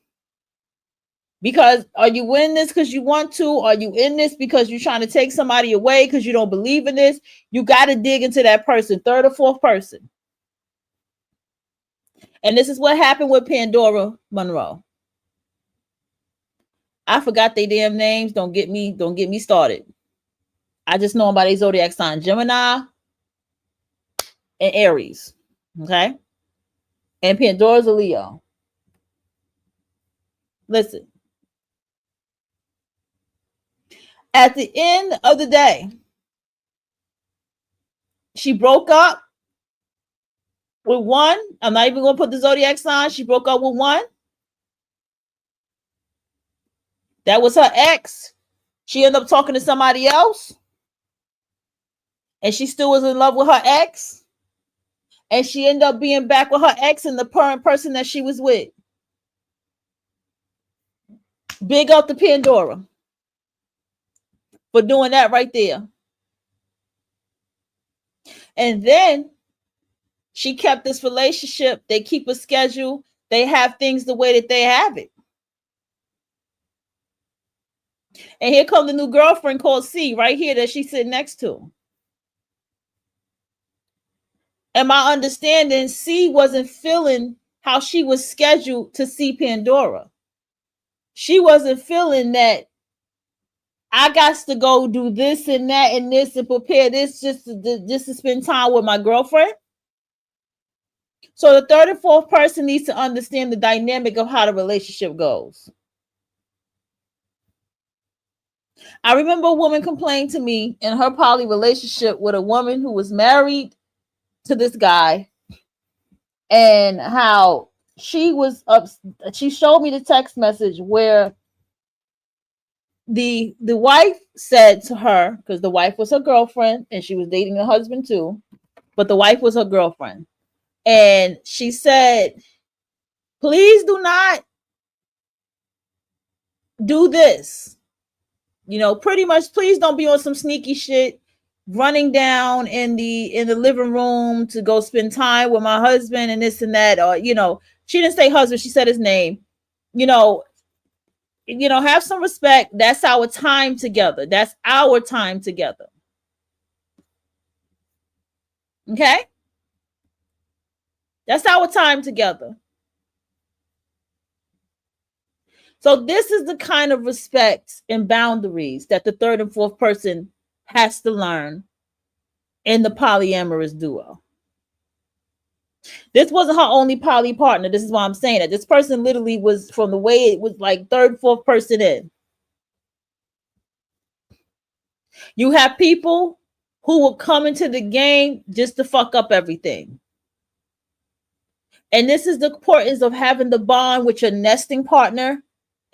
Because are you in this because you want to? Are you in this because you're trying to take somebody away because you don't believe in this? You got to dig into that person, third or fourth person. And this is what happened with Pandora Monroe. I forgot their damn names. Don't get me started. I just know them by their zodiac sign, Gemini and Aries. Okay. And Pandora's a Leo. Listen. At the end of the day, she broke up with one. I'm not even going to put the zodiac sign. She broke up with one. That was her ex. She ended up talking to somebody else. And she still was in love with her ex. And she ended up being back with her ex and the current person that she was with. Big up to Pandora for doing that right there. And then she kept this relationship. They keep a schedule. They have things the way that they have it. And here comes the new girlfriend called C right here that she's sitting next to. And my understanding, C wasn't feeling how she was scheduled to see Pandora. She wasn't feeling that I got to go do this and that and this and prepare this just to spend time with my girlfriend. So the third and fourth person needs to understand the dynamic of how the relationship goes. I remember a woman complained to me in her poly relationship with a woman who was married to this guy, and how she was up. She showed me the text message where the wife said to her, because the wife was her girlfriend and she was dating the husband too, but the wife was her girlfriend, and she said, please do not do this. You know, pretty much, please don't be on some sneaky shit, running down in the living room to go spend time with my husband and this and that. Or, you know, she didn't say husband, she said his name. You know, have some respect. That's our time together. That's our time together. Okay? That's our time together. So this is the kind of respect and boundaries that the third and fourth person has to learn in the polyamorous duo. This wasn't her only poly partner. This is why I'm saying that. This person literally was, from the way it was, like third, fourth person in. You have people who will come into the game just to fuck up everything. And this is the importance of having the bond with your nesting partner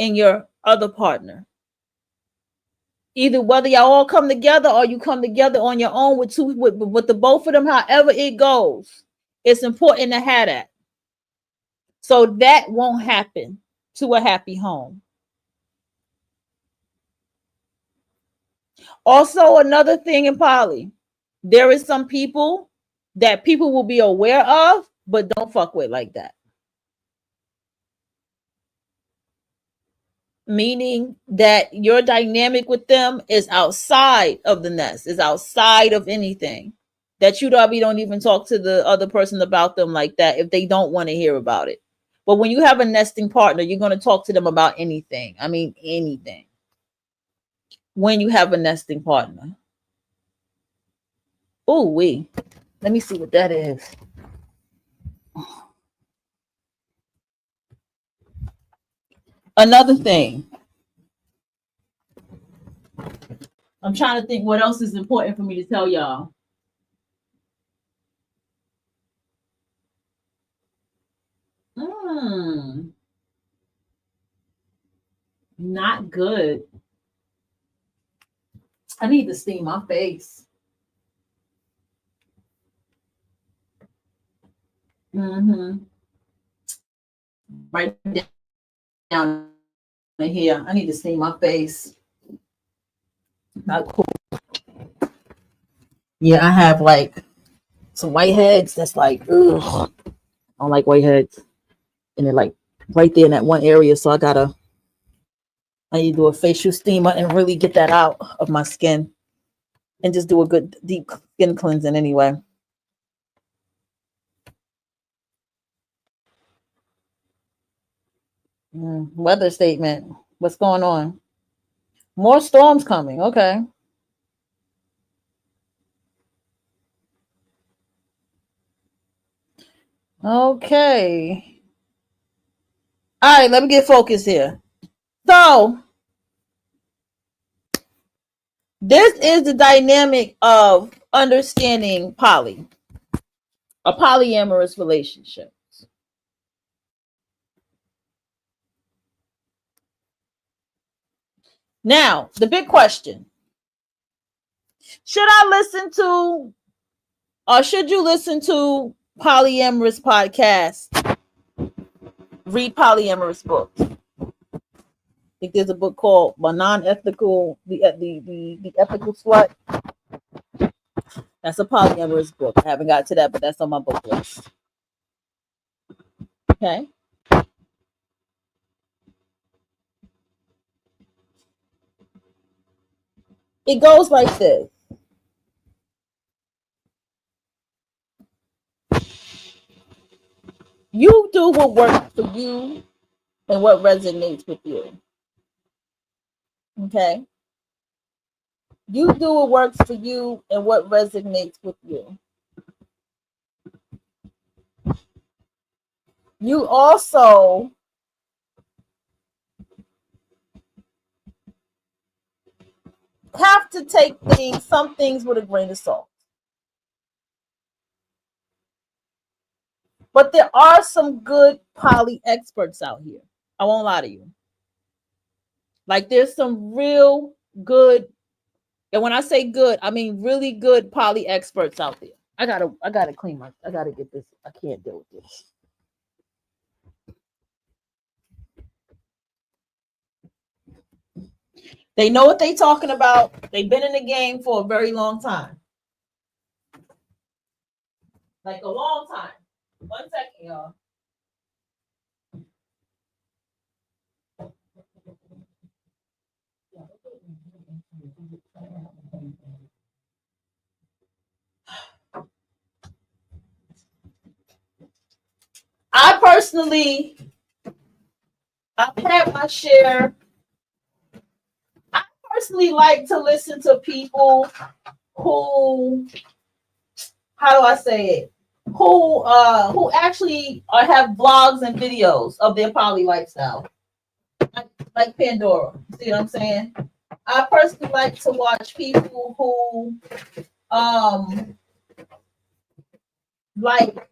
and your other partner. Either whether y'all all come together or you come together on your own with the both of them, however it goes, it's important to have that. So that won't happen to a happy home. Also, another thing in poly, there is some people that people will be aware of, but don't fuck with like that. Meaning that your dynamic with them is outside of the nest, is outside of anything. That you don't even talk to the other person about them like that if they don't want to hear about it. But when you have a nesting partner, you're going to talk to them about anything. I mean, anything. When you have a nesting partner. Oh, let me see what that is. Another thing. I'm trying to think what else is important for me to tell y'all. Not good. I need to steam my face. Right down here. I need to steam my face. Not cool. Yeah, I have like some whiteheads that's like, ugh. I don't like whiteheads. And they're like right there in that one area. So I need to do a facial steamer and really get that out of my skin. And just do a good deep skin cleansing anyway. Weather statement. What's going on? More storms coming. Okay. Okay. All right, let me get focused here. So, this is the dynamic of understanding a polyamorous relationship. Now, the big question. Should I listen to, or should you listen to polyamorous podcasts? Read polyamorous books. I think there's a book called "My Non-Ethical," the Ethical Slut. That's a polyamorous book. I haven't got to that, but that's on my book list. Okay. It goes like this. You do what works for you and what resonates with you. Okay? You do what works for you and what resonates with you. You also have to take some things with a grain of salt. But there are some good poly experts out here. I won't lie to you. Like there's some real good, and when I say good, I mean really good poly experts out there. I gotta clean I gotta get this. I can't deal with this. They know what they're talking about. They've been in the game for a very long time. Like a long time. 1 second, y'all. I personally, I've had my share. I personally like to listen to people who, how do I say it? Who actually have vlogs and videos of their poly lifestyle, like Pandora. See what I'm saying? I personally like to watch people who like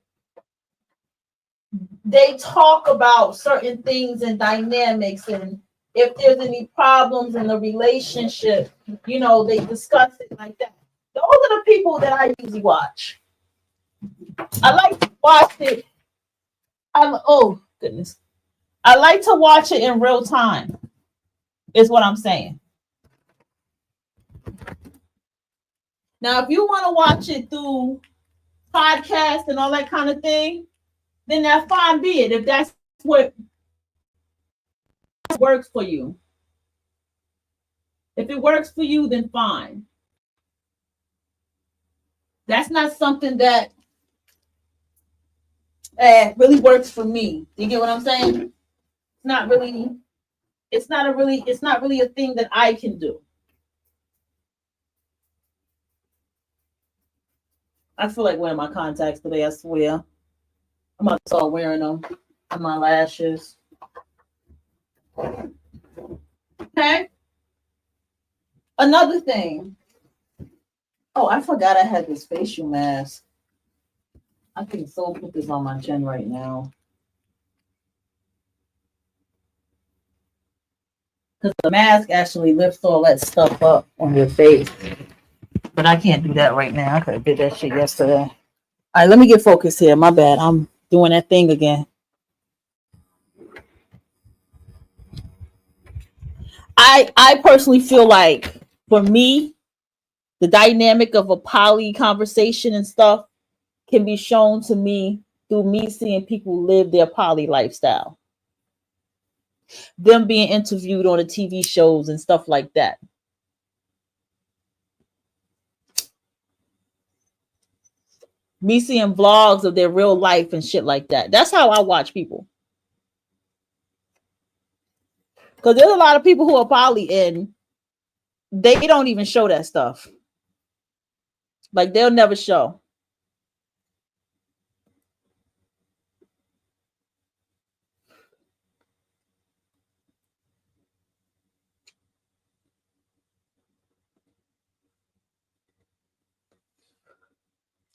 they talk about certain things and dynamics, and if there's any problems in the relationship, you know, they discuss it like that. Those are the people that I usually watch. I like to watch it. Oh goodness. I like to watch it in real time, is what I'm saying. Now, if you want to watch it through podcast and all that kind of thing, then that's fine, be it. If that's what works for you. If it works for you, then fine. That's not something that really works for me. You get what I'm saying? It's not really a thing that I can do. I feel like wearing my contacts today, I swear. I'm about to start wearing them on my lashes. Okay. Another thing. Oh, I forgot I had this facial mask. I can so put this on my chin right now. Because the mask actually lifts all that stuff up on your face. But I can't do that right now. I could have did that shit yesterday. All right, let me get focused here. My bad. I'm doing that thing again. I personally feel like, for me, the dynamic of a poly conversation and stuff can be shown to me through me seeing people live their poly lifestyle. Them being interviewed on the TV shows and stuff like that. Me seeing vlogs of their real life and shit like that. That's how I watch people. Because there's a lot of people who are poly and they don't even show that stuff. Like, they'll never show.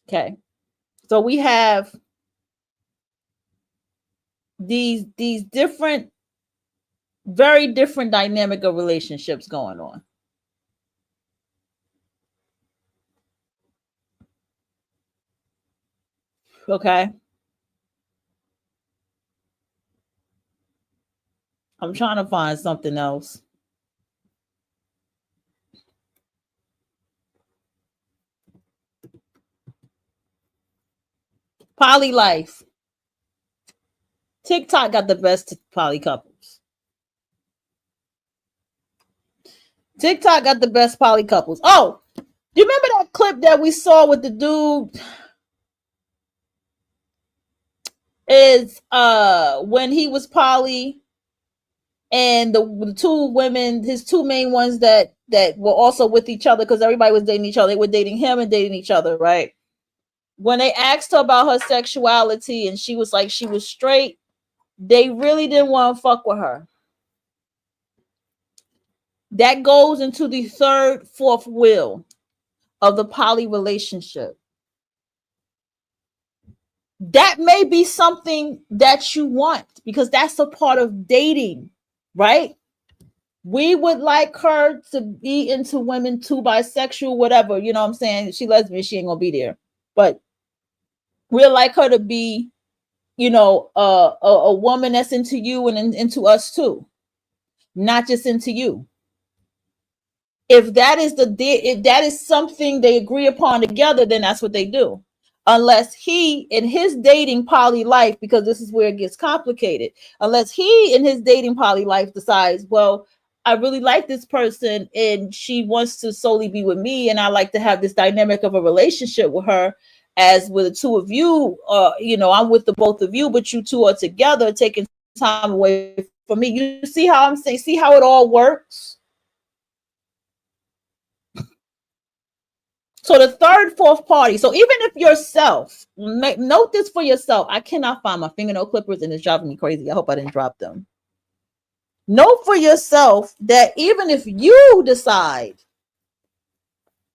Okay. So we have these different, very different dynamic of relationships going on. Okay. I'm trying to find something else. Poly life. TikTok got the best poly couples. TikTok got the best poly couples. Oh, do you remember that clip that we saw with the dude? Is when he was poly, and the two women, his two main ones that were also with each other, because everybody was dating each other. They were dating him and dating each other, right? When they asked her about her sexuality and she was like she was straight, they really didn't want to fuck with her. That goes into the third, fourth wheel of the poly relationship. That may be something that you want, because that's a part of dating, right? We would like her to be into women too, bisexual, whatever. You know what I'm saying? She lesbian, she ain't gonna be there. But we'd like her to be, you know, a woman that's into you and into us too, not just into you. If that is if that is something they agree upon together, then that's what they do. Unless he, in his dating poly life, because this is where it gets complicated, unless he in his dating poly life decides, well, I really like this person and she wants to solely be with me, and I like to have this dynamic of a relationship with her, as with the two of you, you know, I'm with the both of you, but you two are together taking time away from me. You see how I'm saying, see how it all works? So the third, fourth party. So even if yourself, note this for yourself. I cannot find my fingernail clippers and it's driving me crazy. I hope I didn't drop them. Note for yourself that even if you decide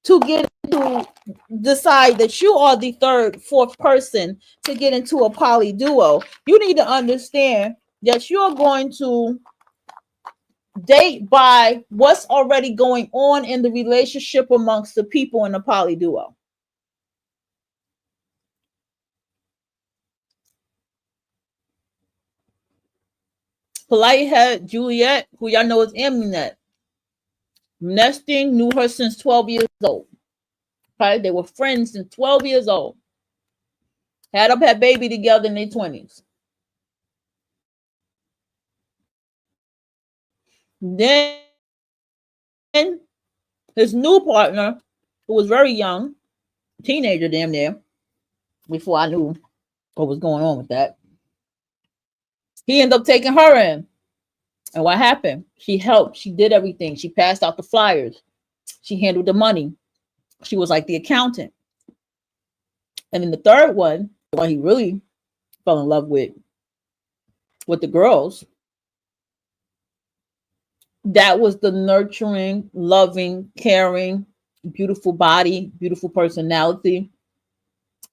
that you are the third, fourth person to get into a poly duo, you need to understand that you're going to date by what's already going on in the relationship amongst the people in the poly duo. Polite had Juliet, who y'all know is Amenti. Nesting knew her since 12 years old. Okay, they were friends since 12 years old. Had baby together in their 20s. Then his new partner, who was very young, teenager damn near, before I knew what was going on with that, he ended up taking her in. And what happened? She helped. She did everything. She passed out the flyers. She handled the money. She was like the accountant. And then the third one, the one he really fell in love with the girls, that was the nurturing, loving, caring, beautiful body, beautiful personality,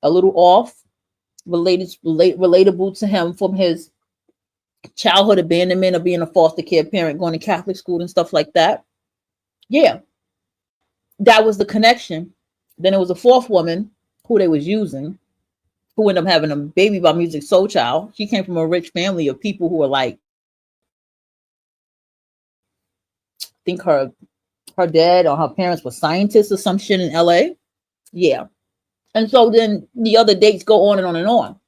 a little off, relatable to him from his childhood abandonment of being a foster care parent, going to Catholic school and stuff like that. Yeah, that was the connection. Then it was a fourth woman who they was using, who ended up having a baby by Music Soul Child. She came from a rich family of people who were like, I think her dad or her parents were scientists or some shit in LA. Yeah. And so then the other dates go on and on and on.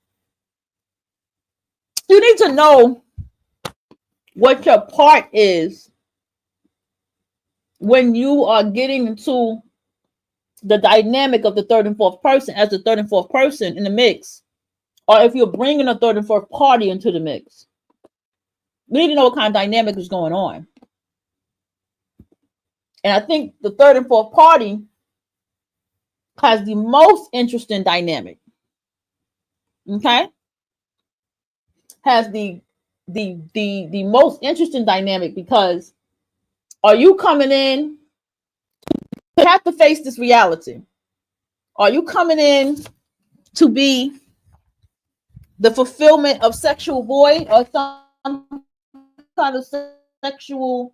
You need to know what your part is when you are getting into the dynamic of the third and fourth person as the third and fourth person in the mix, or if you're bringing a third and fourth party into the mix. We need to know what kind of dynamic is going on. And I think the third and fourth party has the most interesting dynamic. Okay? Has the most interesting dynamic, because are you coming in? You have to face this reality. Are you coming in to be the fulfillment of sexual void or some kind of sexual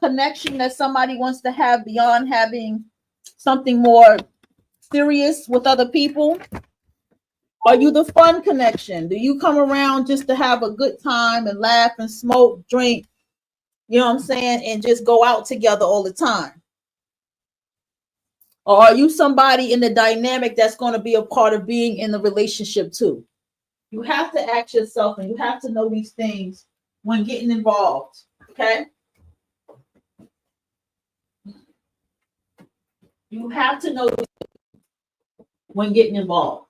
connection that somebody wants to have beyond having something more serious with other people? Are you the fun connection? Do you come around just to have a good time and laugh and smoke, drink, you know what I'm saying, and just go out together all the time? Or are you somebody in the dynamic that's going to be a part of being in the relationship too? You have to ask yourself, and you have to know these things when getting involved, okay? You have to know when getting involved.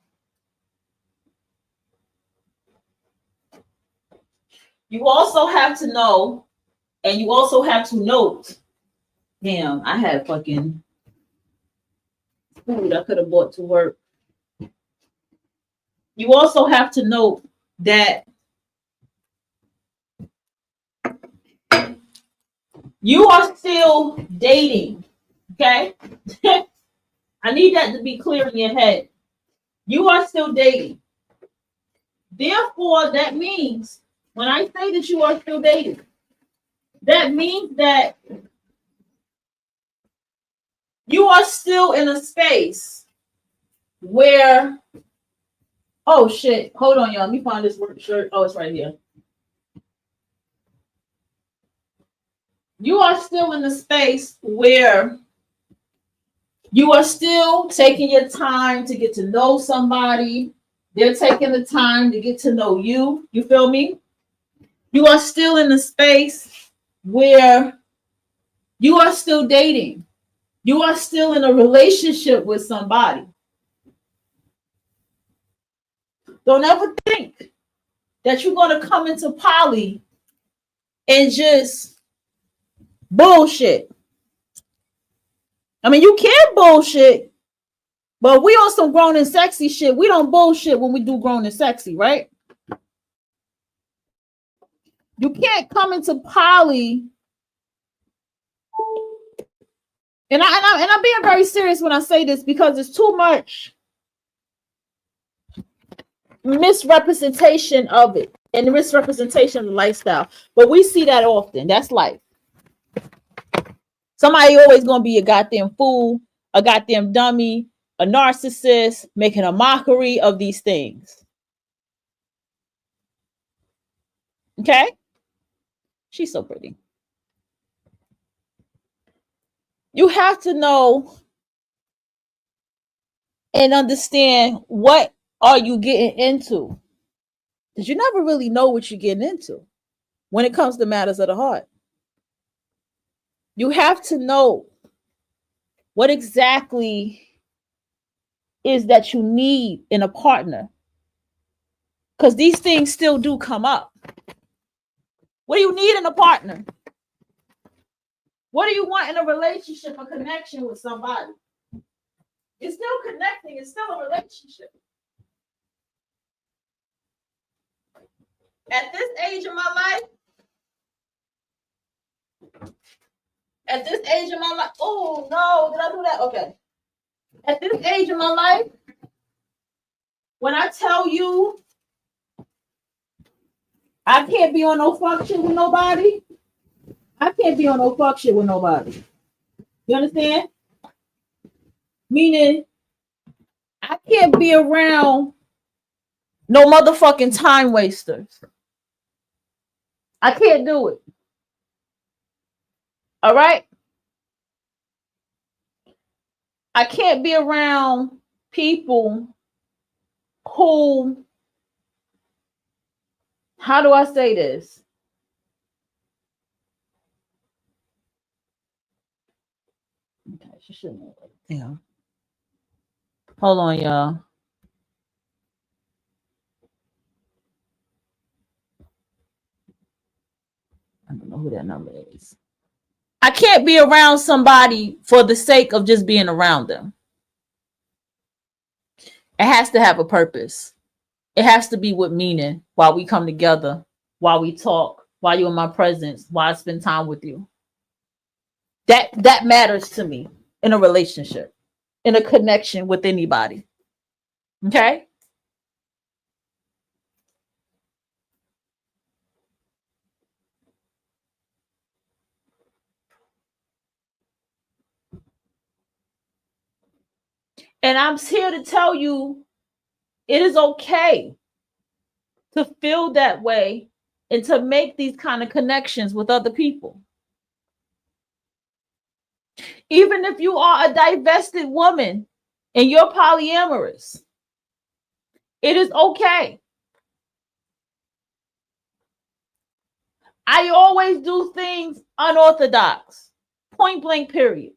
You also have to know, and you also have to note, damn, I had fucking food I could have bought to work. You also have to note that you are still dating, okay? I need that to be clear in your head. You are still dating. Therefore, that means, when I say that you are still dating, that means that you are still in a space where, oh shit, hold on, y'all. Let me find this work shirt. Oh, it's right here. You are still in a space where you are still taking your time to get to know somebody. They're taking the time to get to know you. You feel me? You are still in a space where you are still dating. You are still in a relationship with somebody. Don't ever think that you're going to come into poly and just bullshit. I mean, you can bullshit, but we on some grown and sexy shit. We don't bullshit when we do grown and sexy, right? You can't come into poly. And I'm being very serious when I say this, because there's too much misrepresentation of it and the misrepresentation of the lifestyle. But we see that often. That's life. Somebody always gonna be a goddamn fool, a goddamn dummy, a narcissist, making a mockery of these things. Okay? She's so pretty. You have to know and understand, what are you getting into? Because you never really know what you're getting into when it comes to matters of the heart. You have to know what exactly is that you need in a partner, because these things still do come up. What do you need in a partner? What do you want in a relationship, a connection with somebody? It's still connecting. It's still a relationship. At this age of my life, At this age of my life, oh no, did I do that? Okay. At this age of my life, when I tell you I can't be on no fuck shit with nobody, I can't be on no fuck shit with nobody. You understand? Meaning, I can't be around no motherfucking time wasters. I can't do it. All right? I can't be around people who, how do I say this? Okay, she shouldn't have. Damn. Hold on, y'all. I don't know who that number is. I can't be around somebody for the sake of just being around them. It has to have a purpose. It has to be with meaning while we come together, while we talk, while you're in my presence, while I spend time with you. That matters to me in a relationship, in a connection with anybody. Okay? And I'm here to tell you it is okay to feel that way and to make these kind of connections with other people. Even if you are a divested woman and you're polyamorous, it is okay. I always do things unorthodox, point blank, period.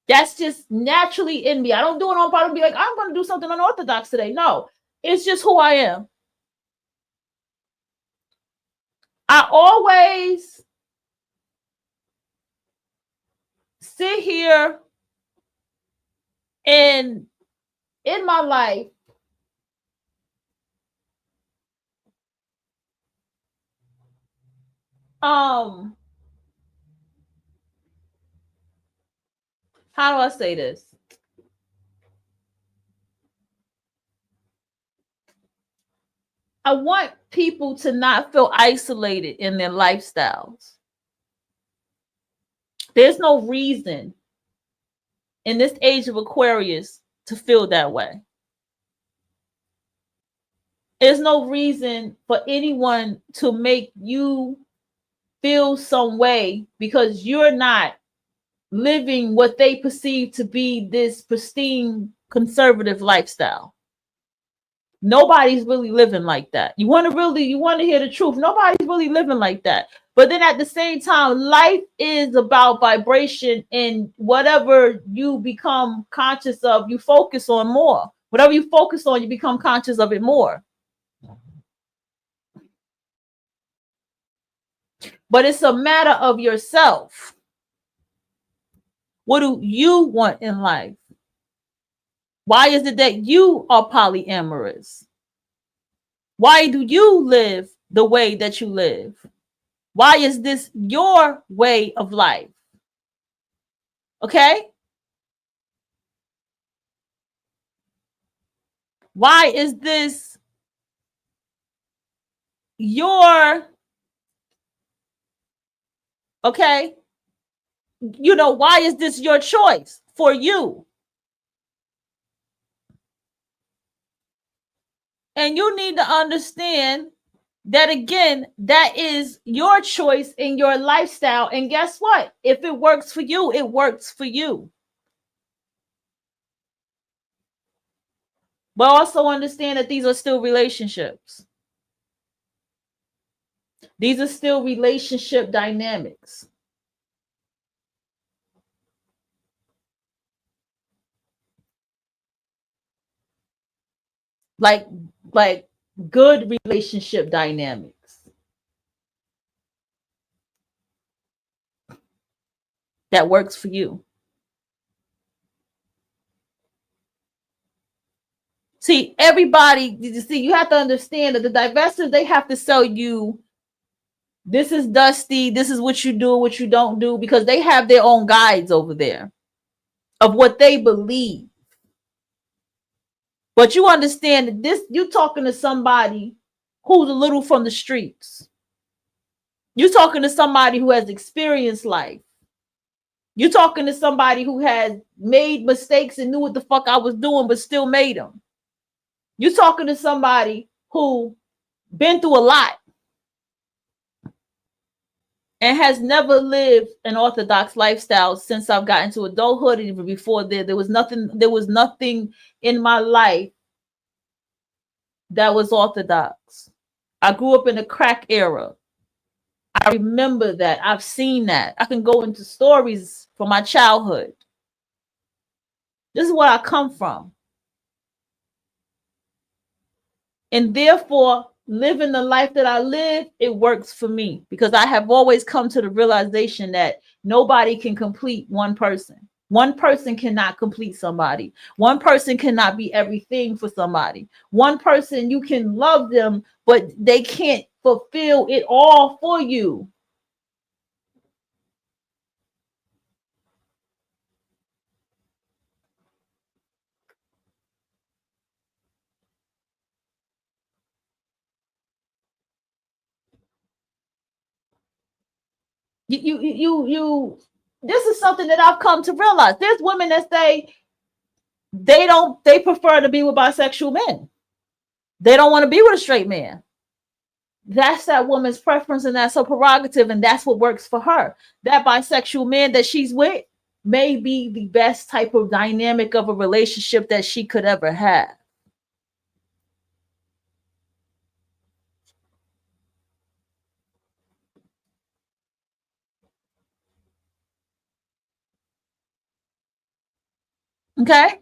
That's just naturally in me. I don't do it on purpose. Be like, I'm going to do something unorthodox today. No, it's just who I am. I always sit here and in my life, how do I say this? I want people to not feel isolated in their lifestyles. There's no reason in this age of Aquarius to feel that way. There's no reason for anyone to make you feel some way because you're not living what they perceive to be this pristine conservative lifestyle. Nobody's really living like that. You want to hear the truth. Nobody's really living like that. But then at the same time, life is about vibration, and whatever you become conscious of, you focus on more. Whatever you focus on, you become conscious of it more. But it's a matter of yourself. What do you want in life? Why is it that you are polyamorous? Why do you live the way that you live? Why is this your way of life? Okay? Why is this your, okay? You know, why is this your choice for you? And you need to understand that, again, that is your choice in your lifestyle. And guess what? If it works for you, it works for you. But also understand that these are still relationships. These are still relationship dynamics. Like good relationship dynamics that works for you. See, everybody, you have to understand that the divestors, they have to sell you This is Dusty. This is what you do, what you don't do, because they have their own guides over there of what they believe. But you understand that this, you're talking to somebody who's a little from the streets. You're talking to somebody who has experienced life. You're talking to somebody who has made mistakes and knew what the fuck I was doing, but still made them. You're talking to somebody who been through a lot and has never lived an orthodox lifestyle since I've gotten to adulthood. Even before there was nothing in my life that was orthodox. I grew up in the crack era. I remember that. I've seen that. I can go into stories from my childhood. This is where I come from. And therefore, living the life that I live, it works for me because I have always come to the realization that nobody can complete one person. One person cannot complete somebody. One person cannot be everything for somebody. One person, you can love them, but they can't fulfill it all for you. You this is something that I've come to realize. There's women that say they prefer to be with bisexual men. They don't want to be with a straight man. That's that woman's preference and that's her prerogative, and that's what works for her. That bisexual man that she's with may be the best type of dynamic of a relationship that she could ever have. Okay?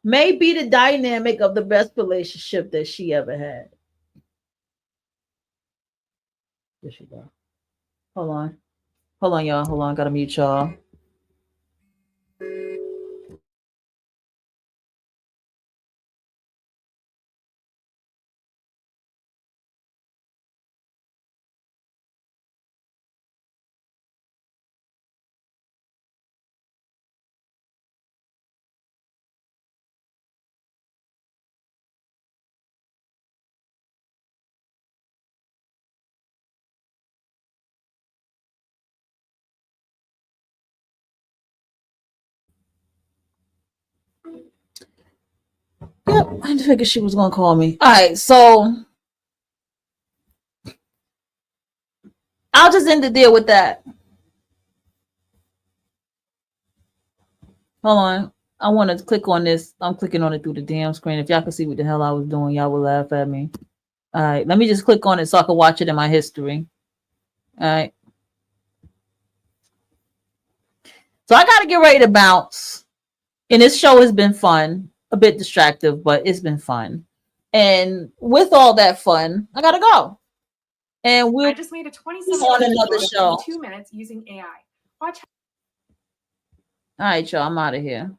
May be the dynamic of the best relationship that she ever had. There she go. Hold on. Hold on, y'all. Hold on. Gotta mute y'all. Yep, I just figured she was gonna call me. All right, so I'll just end the deal with that. Hold on. I want to click on this. I'm clicking on it through the damn screen. If y'all can see what the hell I was doing, y'all will laugh at me. All right, let me just click on it so I can watch it in my history. All right. So I got to get ready to bounce. And this show has been fun, a bit distractive, but it's been fun. And with all that fun, I got to go. And we'll just made a 27 on another show. 2 minutes using AI. Watch. All right, y'all. I'm out of here.